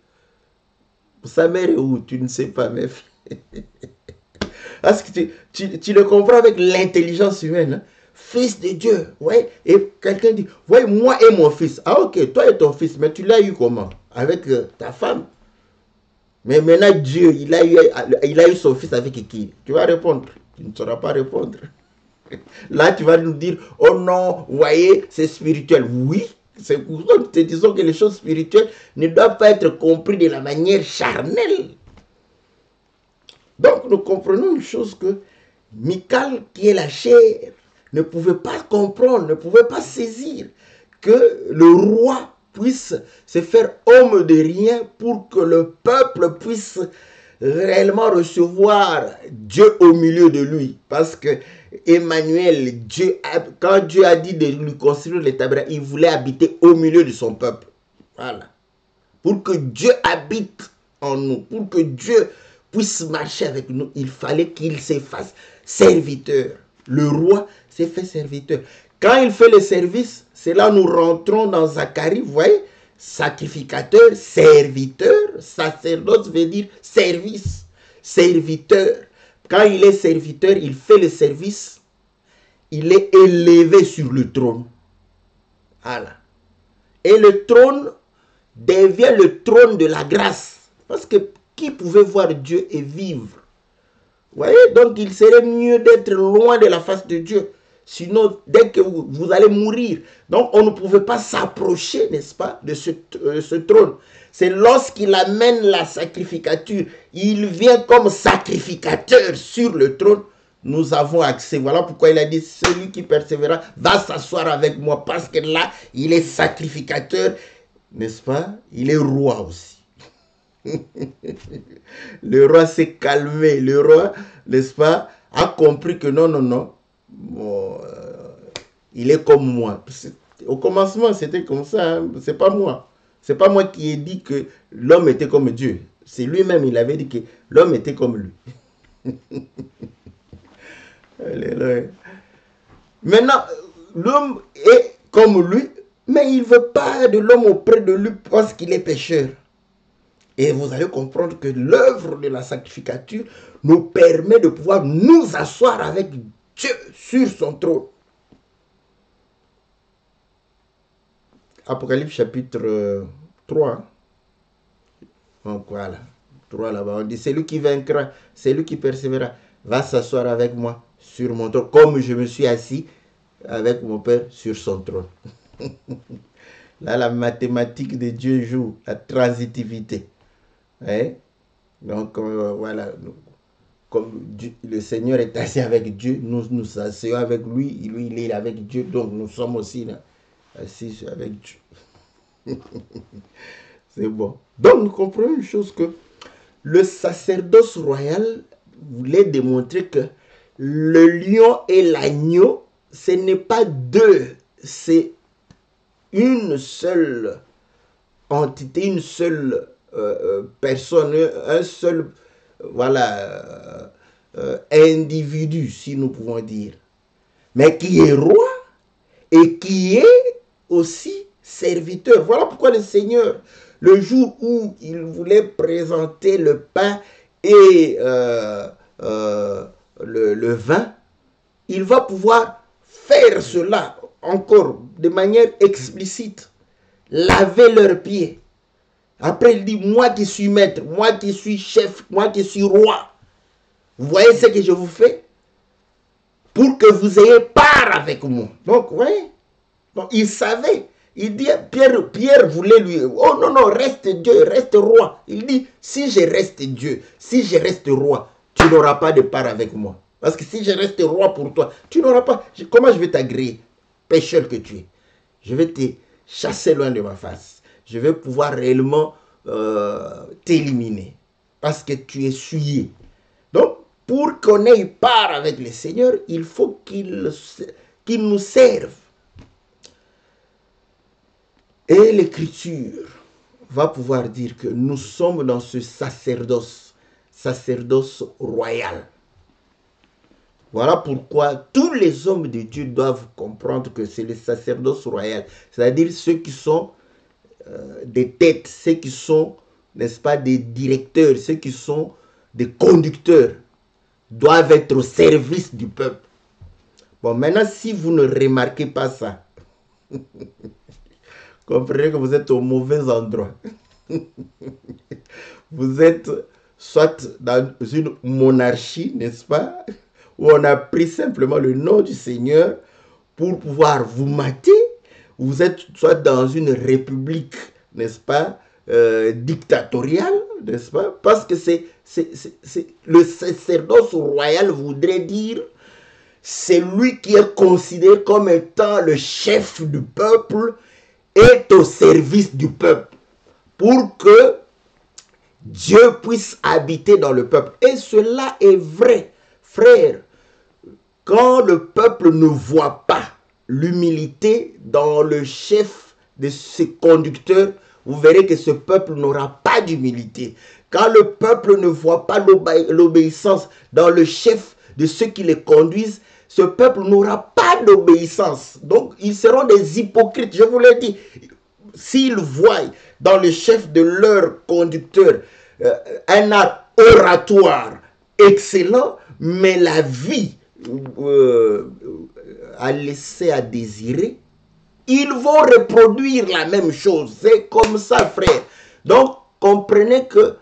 Sa mère est où? Tu ne sais pas, mais parce que tu le comprends avec l'intelligence humaine. Hein? Fils de Dieu. Ouais. Et quelqu'un dit: ouais, moi et mon fils. Ah, ok, toi et ton fils, mais tu l'as eu comment? Avec ta femme. Mais maintenant, Dieu, il a eu son fils avec qui? Tu vas répondre. Tu ne sauras pas répondre. Là, tu vas nous dire: oh non, vous voyez, c'est spirituel. Oui, c'est pour ça que nous te disons que les choses spirituelles ne doivent pas être comprises de la manière charnelle. Donc, nous comprenons une chose que Michal, qui est la chair, ne pouvait pas comprendre, ne pouvait pas saisir que le roi puisse se faire homme de rien pour que le peuple puisse réellement recevoir Dieu au milieu de lui. Parce que Emmanuel, quand Dieu a dit de lui construire le tabernacle, il voulait habiter au milieu de son peuple. Voilà. Pour que Dieu habite en nous, pour que Dieu puisse marcher avec nous, il fallait qu'il se fasse serviteur. Le roi s'est fait serviteur. Quand il fait le service, c'est là nous rentrons dans Zacharie, vous voyez, sacrificateur, serviteur, sacerdoce veut dire service, serviteur. Quand il est serviteur, il fait le service, il est élevé sur le trône. Voilà. Et le trône devient le trône de la grâce. Parce que qui pouvait voir Dieu et vivre? Vous voyez, donc il serait mieux d'être loin de la face de Dieu. Sinon, dès que vous allez mourir. Donc, on ne pouvait pas s'approcher, n'est-ce pas, de ce trône. C'est lorsqu'il amène la sacrificature, il vient comme sacrificateur sur le trône, nous avons accès. Voilà pourquoi il a dit: celui qui persévérera va s'asseoir avec moi. Parce que là, il est sacrificateur, n'est-ce pas? Il est roi aussi. Le roi s'est calmé. Le roi, n'est-ce pas, a compris que non, non, non. Bon, il est comme moi. Au commencement, c'était comme ça. Hein? C'est pas moi. C'est pas moi qui ai dit que l'homme était comme Dieu. C'est lui-même, il avait dit que l'homme était comme lui. Alléluia. Maintenant, l'homme est comme lui, mais il ne veut pas de l'homme auprès de lui parce qu'il est pécheur. Et vous allez comprendre que l'œuvre de la sacrificature nous permet de pouvoir nous asseoir avec Dieu sur son trône. Apocalypse chapitre 3. Donc voilà, 3 là-bas. On dit, c'est lui qui vaincra, c'est lui qui persévérera, va s'asseoir avec moi sur mon trône, comme je me suis assis avec mon Père sur son trône. Là, la mathématique de Dieu joue, la transitivité. Hein? Donc, voilà. Comme Dieu, le Seigneur est assis avec Dieu, nous nous asseyons avec lui, lui, il est avec Dieu, donc nous sommes aussi là, assis avec Dieu. C'est bon. Donc, nous comprenons une chose que le sacerdoce royal voulait démontrer que le lion et l'agneau, ce n'est pas deux, c'est une seule entité, une seule personne, un seul voilà, individu, si nous pouvons dire, mais qui est roi et qui est aussi serviteur. Voilà pourquoi le Seigneur, le jour où il voulait présenter le pain et le vin, il va pouvoir faire cela encore de manière explicite, laver leurs pieds. Après, il dit, moi qui suis maître, moi qui suis chef, moi qui suis roi, vous voyez ce que je vous fais pour que vous ayez part avec moi. Donc, vous voyez, donc, il savait. Il dit, Pierre voulait lui, oh non, non, reste Dieu, reste roi. Il dit, si je reste Dieu, si je reste roi, tu n'auras pas de part avec moi. Parce que si je reste roi pour toi, tu n'auras pas, comment je vais t'agréer, pécheur que tu es? Je vais te chasser loin de ma face. Je vais pouvoir réellement t'éliminer. Parce que tu es souillé. Donc, pour qu'on ait part avec le Seigneur, il faut qu'il nous serve. Et l'Écriture va pouvoir dire que nous sommes dans ce sacerdoce royal. Voilà pourquoi tous les hommes de Dieu doivent comprendre que c'est le sacerdoce royal. C'est-à-dire ceux qui sont des têtes, ceux qui sont, n'est-ce pas, des directeurs, ceux qui sont des conducteurs, doivent être au service du peuple. Bon, maintenant, si vous ne remarquez pas ça, comprenez que vous êtes au mauvais endroit. Vous êtes soit dans une monarchie, n'est-ce pas, où on a pris simplement le nom du Seigneur pour pouvoir vous mater. Vous êtes soit dans une république, n'est-ce pas, dictatoriale, n'est-ce pas, parce que le sacerdoce royal voudrait dire c'est lui qui est considéré comme étant le chef du peuple, est au service du peuple pour que Dieu puisse habiter dans le peuple. Et cela est vrai, frère. Quand le peuple ne voit pas l'humilité dans le chef de ses conducteurs, vous verrez que ce peuple n'aura pas d'humilité. Quand le peuple ne voit pas l'obéissance dans le chef de ceux qui les conduisent, ce peuple n'aura pas d'obéissance. Donc, ils seront des hypocrites. Je vous l'ai dit, s'ils voient dans le chef de leur conducteur un art oratoire excellent, mais la vie a laissé à désirer, ils vont reproduire la même chose. C'est comme ça, frère. Donc, comprenez que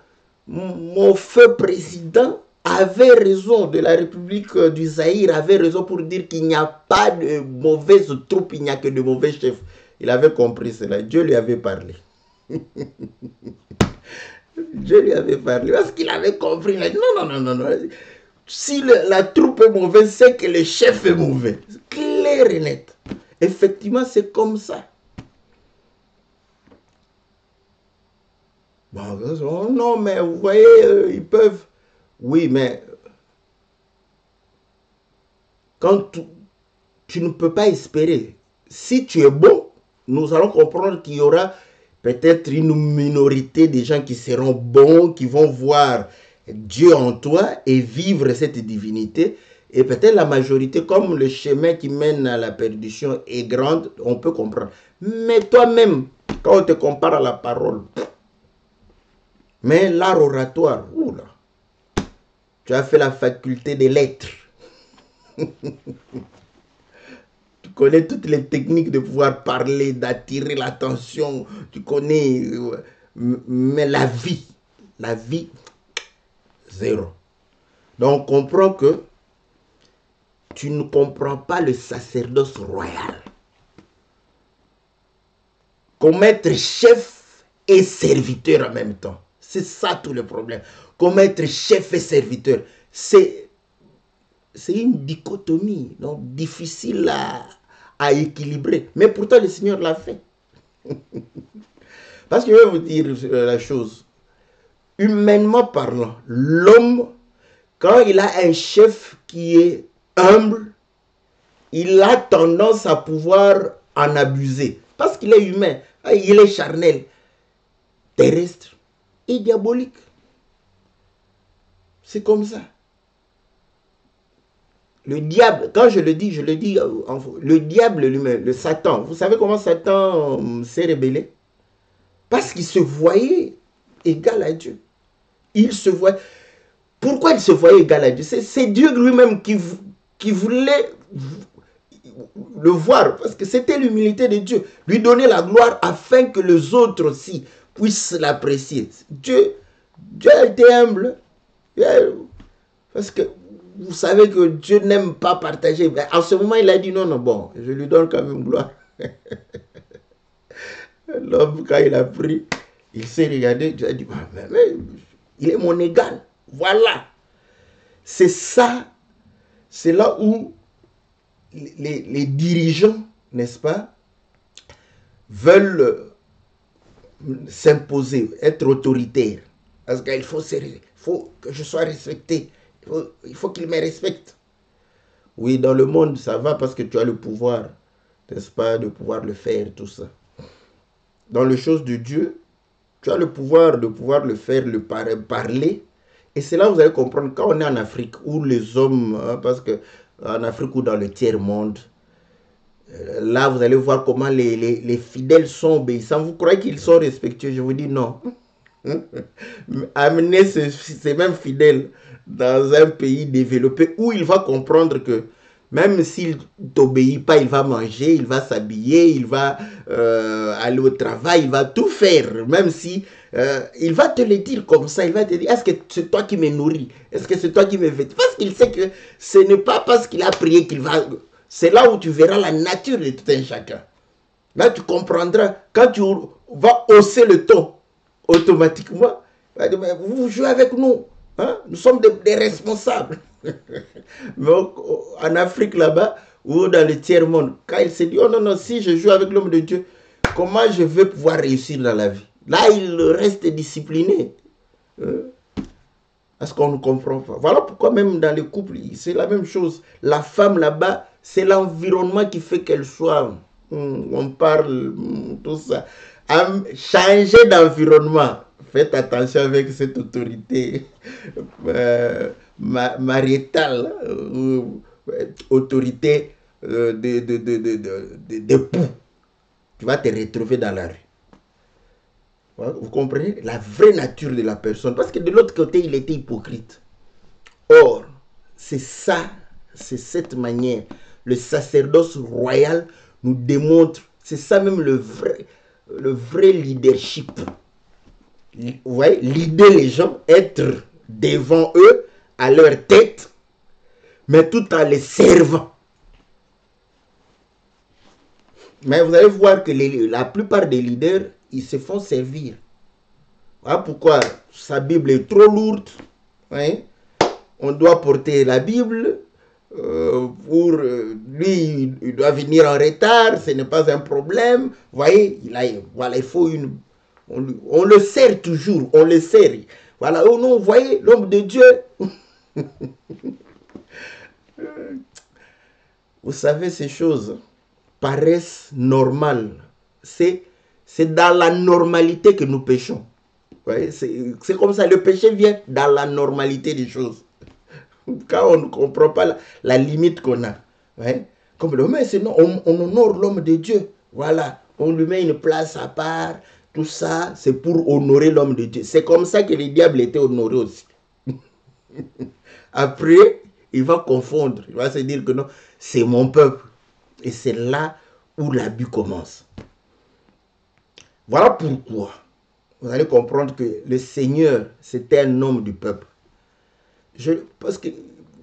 mon feu président avait raison, de la République du Zaïre avait raison pour dire qu'il n'y a pas de mauvaise troupe, il n'y a que de mauvais chefs. Il avait compris cela. Dieu lui avait parlé. Dieu lui avait parlé parce qu'il avait compris. Il a dit non. Si la troupe est mauvaise, c'est que le chef est mauvais. Clair et net. Effectivement, c'est comme ça. Bon, non, mais vous voyez, ils peuvent. Oui, mais quand tu ne peux pas espérer. Si tu es bon, nous allons comprendre qu'il y aura peut-être une minorité de gens qui seront bons, qui vont voir Dieu en toi et vivre cette divinité. Et peut-être la majorité, comme le chemin qui mène à la perdition est grande, on peut comprendre. Mais toi-même, quand on te compare à la parole, mais l'art oratoire, oula, tu as fait la faculté des lettres. connais toutes les techniques de pouvoir parler, d'attirer l'attention, tu connais, mais la vie, zéro. Donc on comprend que tu ne comprends pas le sacerdoce royal. Comme être chef et serviteur en même temps. C'est ça tout le problème. Comme être chef et serviteur. C'est une dichotomie, donc difficile à équilibrer. Mais pourtant, le Seigneur l'a fait. Parce que je vais vous dire la chose. Humainement parlant, l'homme, quand il a un chef qui est humble, il a tendance à pouvoir en abuser. Parce qu'il est humain, il est charnel, terrestre et diabolique. C'est comme ça. Le diable, quand je le dis, le diable lui-même, le Satan. Vous savez comment Satan s'est rébellé? Parce qu'il se voyait égal à Dieu. Il se voyait. Pourquoi il se voyait égal à Dieu? C'est Dieu lui-même qui voulait le voir, parce que c'était l'humilité de Dieu, lui donner la gloire afin que les autres aussi puissent l'apprécier. Dieu a été humble, parce que vous savez que Dieu n'aime pas partager. Mais en ce moment, il a dit non, bon, je lui donne quand même gloire. L'homme, quand il a pris, il s'est regardé, Dieu a dit, mais, il est mon égal. Voilà. C'est ça, c'est là où les dirigeants, n'est-ce pas, veulent s'imposer, être autoritaires. Parce qu'il faut que je sois respecté. Il faut qu'il me respecte. Oui, dans le monde, ça va parce que tu as le pouvoir, n'est-ce pas, de pouvoir le faire, tout ça. Dans les choses de Dieu, tu as le pouvoir de pouvoir le faire, le parler. Et c'est là que vous allez comprendre, quand on est en Afrique, où les hommes, parce que en Afrique ou dans le tiers-monde, là, vous allez voir comment les fidèles sont obéissants. Vous croyez qu'ils sont respectueux? Je vous dis non. Amenez ces mêmes fidèles dans un pays développé où il va comprendre que même s'il ne t'obéit pas, il va manger, il va s'habiller, il va aller au travail, il va tout faire. Même si il va te le dire comme ça, il va te dire, est-ce que c'est toi qui me nourris? Est-ce que c'est toi qui me vêtis? Parce qu'il sait que ce n'est pas parce qu'il a prié qu'il va... C'est là où tu verras la nature de tout un chacun. Là, tu comprendras. Quand tu vas hausser le ton, automatiquement, vous jouez avec nous. Hein? Nous sommes des responsables. Mais en Afrique là-bas, ou dans le tiers-monde, quand il s'est dit, oh non, si je joue avec l'homme de Dieu, comment je vais pouvoir réussir dans la vie? Là, il reste discipliné. Parce qu'on ne comprend pas. Voilà pourquoi même dans les couples, c'est la même chose. La femme là-bas, c'est l'environnement qui fait qu'elle soit... on parle, tout ça. Changer d'environnement. Faites attention avec cette autorité mariétale, autorité d'époux. Tu vas te retrouver dans la rue. Vous comprenez la vraie nature de la personne. Parce que de l'autre côté, il était hypocrite. Or, c'est ça, c'est cette manière. Le sacerdoce royal nous démontre, c'est ça même le vrai leadership. Vous voyez, leader les gens, être devant eux, à leur tête, mais tout en les servant. Mais vous allez voir que la plupart des leaders, ils se font servir. Voilà pourquoi sa Bible est trop lourde. Hein? On doit porter la Bible. Lui, il doit venir en retard. Ce n'est pas un problème. Vous voyez, voilà, il faut une... On le sert toujours. On le sert. Voilà, oh non, vous voyez, l'homme de Dieu. Vous savez, ces choses paraissent normales. C'est dans la normalité que nous péchons. C'est comme ça, le péché vient dans la normalité des choses. Quand on ne comprend pas la limite qu'on a. Ouais? Comme on honore l'homme de Dieu. Voilà, on lui met une place à part. Tout ça, c'est pour honorer l'homme de Dieu. C'est comme ça que le diable était honoré aussi. Après, il va confondre. Il va se dire que non, c'est mon peuple. Et c'est là où l'abus commence. Voilà pourquoi vous allez comprendre que le Seigneur, c'était un homme du peuple. Parce que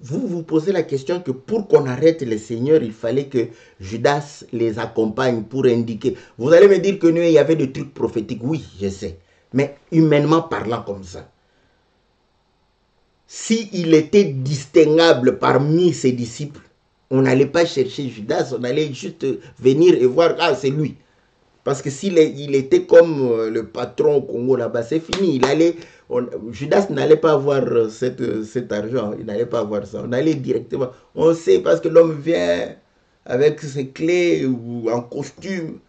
vous vous posez la question que pour qu'on arrête les seigneurs, il fallait que Judas les accompagne pour indiquer. Vous allez me dire que nous, il y avait des trucs prophétiques. Oui, je sais. Mais humainement parlant comme ça. S'il était distinguable parmi ses disciples, on n'allait pas chercher Judas, on allait juste venir et voir, ah, c'est lui. Parce que s'il était comme le patron au Congo là-bas, c'est fini. Judas n'allait pas avoir cet argent, il n'allait pas avoir ça. On allait directement. On sait parce que l'homme vient avec ses clés ou en costume,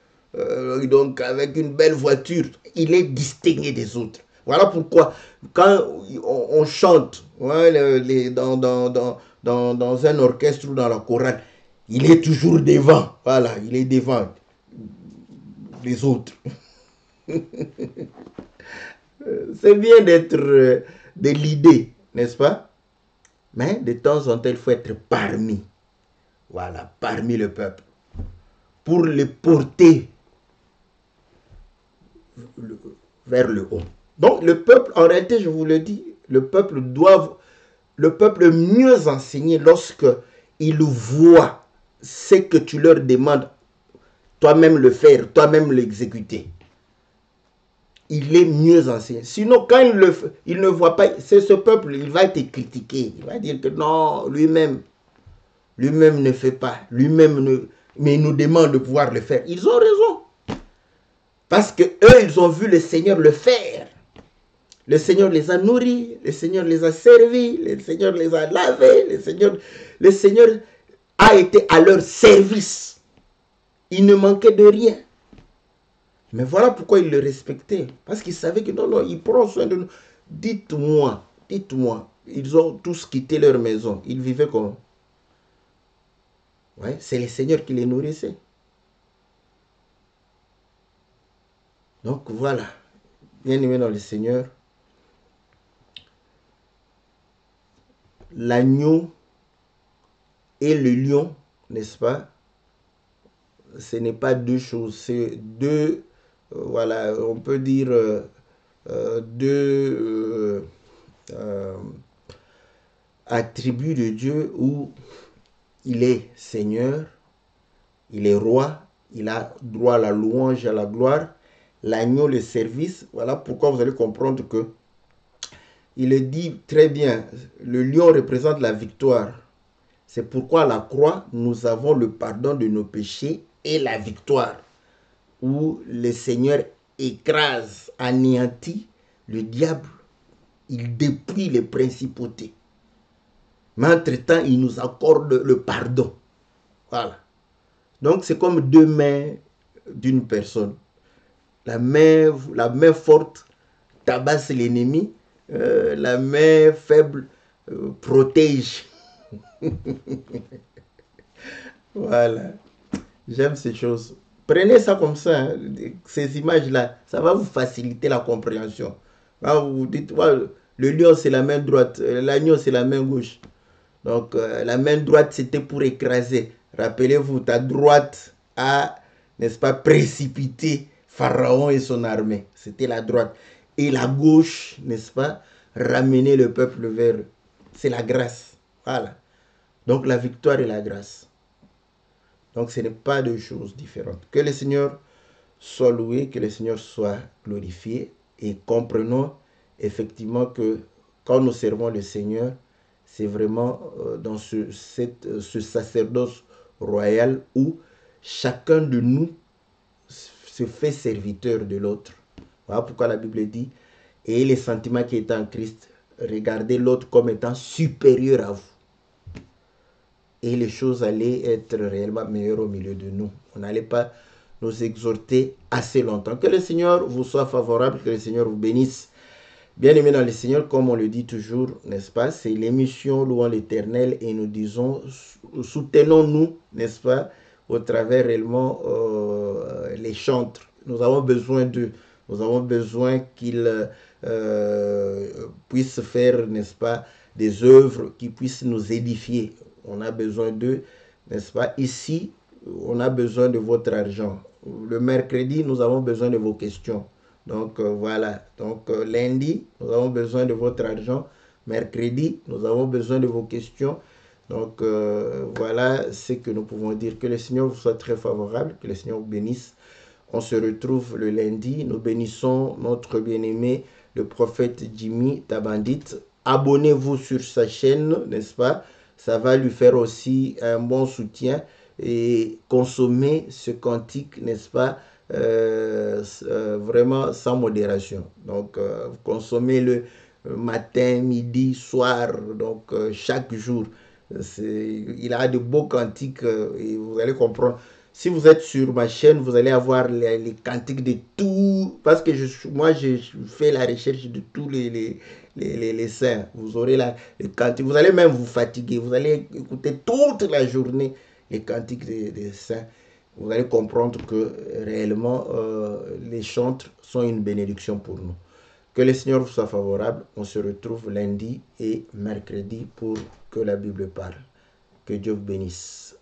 donc avec une belle voiture. Il est distingué des autres. Voilà pourquoi, quand on chante ouais, dans un orchestre ou dans la chorale, il est toujours devant. Voilà, il est devant les autres. C'est bien d'être de l'idée, n'est-ce pas? Mais de temps en temps, il faut être parmi. Voilà, parmi le peuple. Pour les porter vers le haut. Donc le peuple, en réalité, je vous le dis, le peuple est mieux enseigné lorsque il voit ce que tu leur demandes, toi-même le faire, toi-même l'exécuter. Il est mieux enseigné. Sinon, quand il ne voit pas, c'est ce peuple, il va te critiquer. Il va dire que non, lui-même ne fait pas. Mais il nous demande de pouvoir le faire. Ils ont raison. Parce que eux, ils ont vu le Seigneur le faire. Le Seigneur les a nourris, le Seigneur les a servis, le Seigneur les a lavés, le Seigneur a été à leur service. Il ne manquait de rien. Mais voilà pourquoi il le respectait. Parce qu'il savait que non, il prend soin de nous. Dites-moi, ils ont tous quitté leur maison. Ils vivaient comment? Ouais, c'est le Seigneur qui les nourrissait. Donc voilà, bien aimé dans le Seigneur, l'agneau et le lion, n'est-ce pas? Ce n'est pas deux choses, c'est deux, voilà, on peut dire deux attributs de Dieu où il est Seigneur, il est roi, il a droit à la louange et à la gloire. L'agneau, le service, voilà pourquoi vous allez comprendre que il est dit très bien, le lion représente la victoire. C'est pourquoi à la croix, nous avons le pardon de nos péchés et la victoire, où le Seigneur écrase, anéantit le diable, il dépouille les principautés. Mais entre-temps, il nous accorde le pardon. Voilà. Donc, c'est comme deux mains d'une personne. La main forte tabasse l'ennemi, la main faible protège. Voilà. J'aime ces choses. Prenez ça comme ça, hein, ces images-là, ça va vous faciliter la compréhension. Quand vous dites, ouais, le lion c'est la main droite, l'agneau c'est la main gauche. Donc la main droite c'était pour écraser. Rappelez-vous, ta droite a, n'est-ce pas, précipité Pharaon et son armée. C'était la droite. Et la gauche, n'est-ce pas, ramener le peuple vers... C'est la grâce. Voilà. Donc la victoire et la grâce. Donc ce n'est pas deux choses différentes. Que le Seigneur soit loué, que le Seigneur soit glorifié. Et comprenons effectivement que quand nous servons le Seigneur, c'est vraiment dans ce sacerdoce royal où chacun de nous se fait serviteur de l'autre. Voilà pourquoi la Bible dit, ayez les sentiments qui étaient en Christ, regardez l'autre comme étant supérieur à vous. Et les choses allaient être réellement meilleures au milieu de nous. On n'allait pas nous exhorter assez longtemps. Que le Seigneur vous soit favorable, que le Seigneur vous bénisse. Bien aimé dans le Seigneur, comme on le dit toujours, n'est-ce pas, c'est l'émission Louons l'Éternel et nous disons, soutenons-nous, n'est-ce pas, au travers réellement les chantres. Nous avons besoin d'eux. Nous avons besoin qu'ils puissent faire, n'est-ce pas, des œuvres qui puissent nous édifier. On a besoin d'eux, n'est-ce pas, ici on a besoin de votre argent. Le mercredi, nous avons besoin de vos questions. Donc voilà. Donc lundi, nous avons besoin de votre argent. Mercredi, nous avons besoin de vos questions. Donc voilà ce que nous pouvons dire. Que le Seigneur vous soit très favorable, que le Seigneur vous bénisse. On se retrouve le lundi. Nous bénissons notre bien-aimé, le prophète Jimmy Tabandit. Abonnez-vous sur sa chaîne, n'est-ce pas? Ça va lui faire aussi un bon soutien. Et consommez ce cantique, n'est-ce pas? Vraiment sans modération. Donc consommez-le matin, midi, soir, donc chaque jour. Il a de beaux cantiques et vous allez comprendre. Si vous êtes sur ma chaîne, vous allez avoir les cantiques de tout, parce que moi je fais la recherche de tous les saints. Vous aurez les cantiques, vous allez même vous fatiguer, vous allez écouter toute la journée les cantiques des saints. Vous allez comprendre que réellement les chantres sont une bénédiction pour nous. Que le Seigneur vous soit favorable. On se retrouve lundi et mercredi pour que la Bible parle. Que Dieu vous bénisse.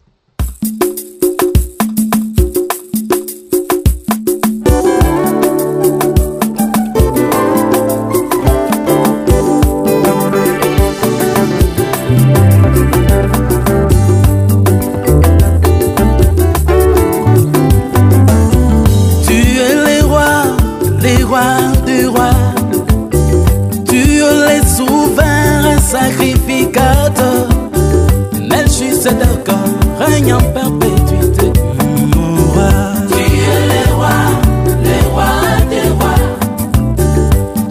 Sacrificateur, Melchisedec, règne en perpétuité, mon roi. Tu es le roi des rois.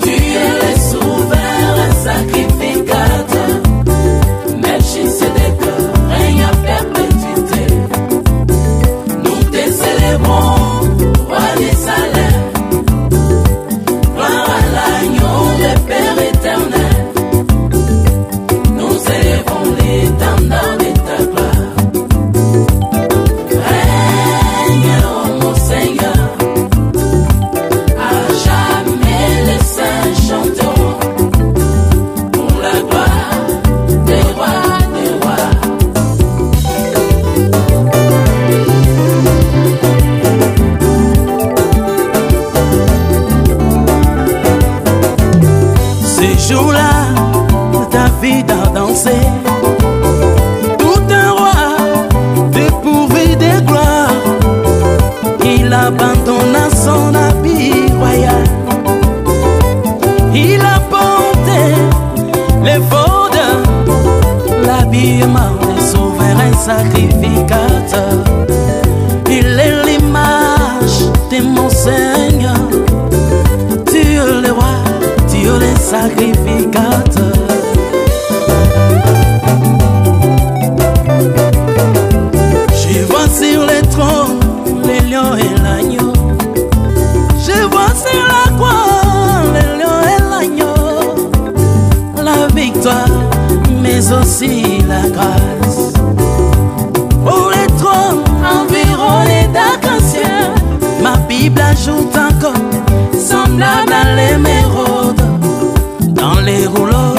Tu es le souverain sacrificateur, Melchisedec, règne en perpétuité. Nous te célébrons, roi des salaires, gloire à l'agneau, le Père éternel. David a dansé, tout un roi dépourvu de gloire. Il abandonna son habit royal, il a porté l'éphod, l'habillement des souverains sacrificateurs. Il est l'image de mon Seigneur. Tu es le roi, tu es le sacrificateur. Sur les trônes, les lions et l'agneau. Je vois sur la croix les lions et l'agneau. La victoire, mais aussi la grâce. Pour les trônes environnés d'arc-en-ciel, ma Bible ajoute encore, semblable à l'émeraude. Dans les rouleaux,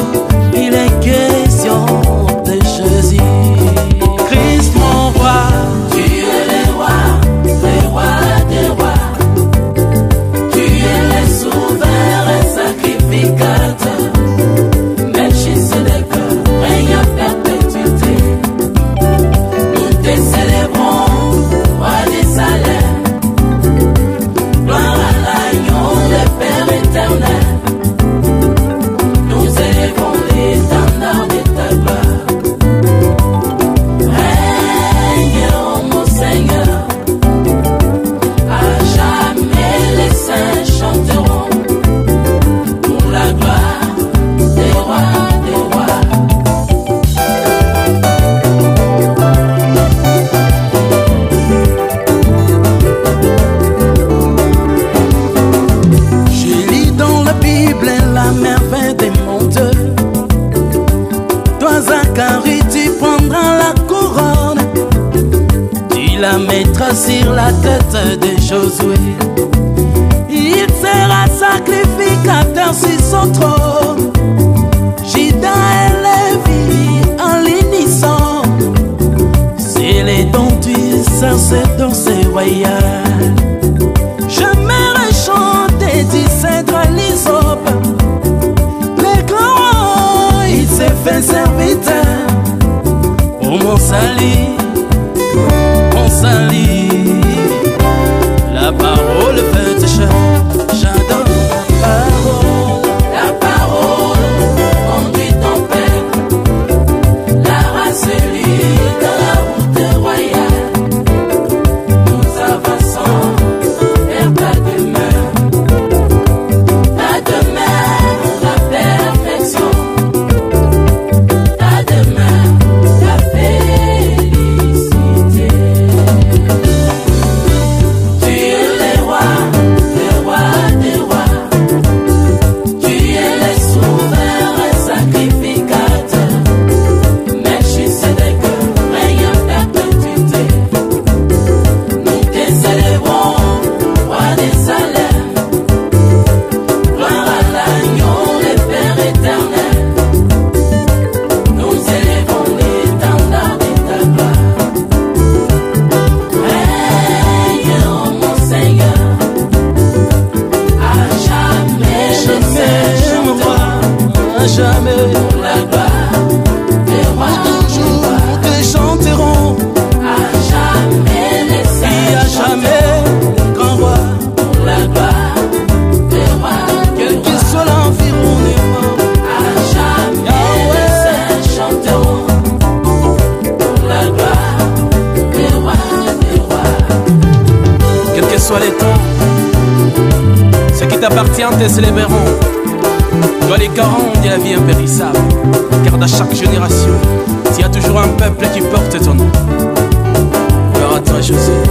il est question de Jésus. Christ mon roi. Sur la tête de Josué, il sera sacrificateur sur son trône. Juda et Lévi en l'unisson, c'est les dons du exercer dans ces royales. J'aimerais chanter 17 à l'Isop. Les grands, il s'est fait serviteur. Pour mon salut, la parole fait cher. J'adore la parole conduit ton père. La race élue dans la route royale. Nous avançons vers ta demeure. Ta demeure, la perfection. Ta demeure, la félicité. Tu es le roi des rois. Tu es le souverain sacrificateur. Mais je sais que règne en perpétuité. Nous te célébrons, roi des salaires. Gloire à l'agneau, le Père éternel. Nous élevons l'étendard de ta gloire. Règne, oh mon Seigneur, à jamais je sais chanter. À jamais pour la gloire des rois toujours te chanterons. À jamais les saints et à jamais les grands rois pour la gloire des rois. Quel que soit l'environnement, à jamais les saints chanteront pour la gloire des rois des rois. Quels que soient les temps, ce qui t'appartient te célébreront. Toi les garants de la vie impérissable, car dans chaque génération, il y a toujours un peuple qui porte ton nom. Gloire à toi, Jésus.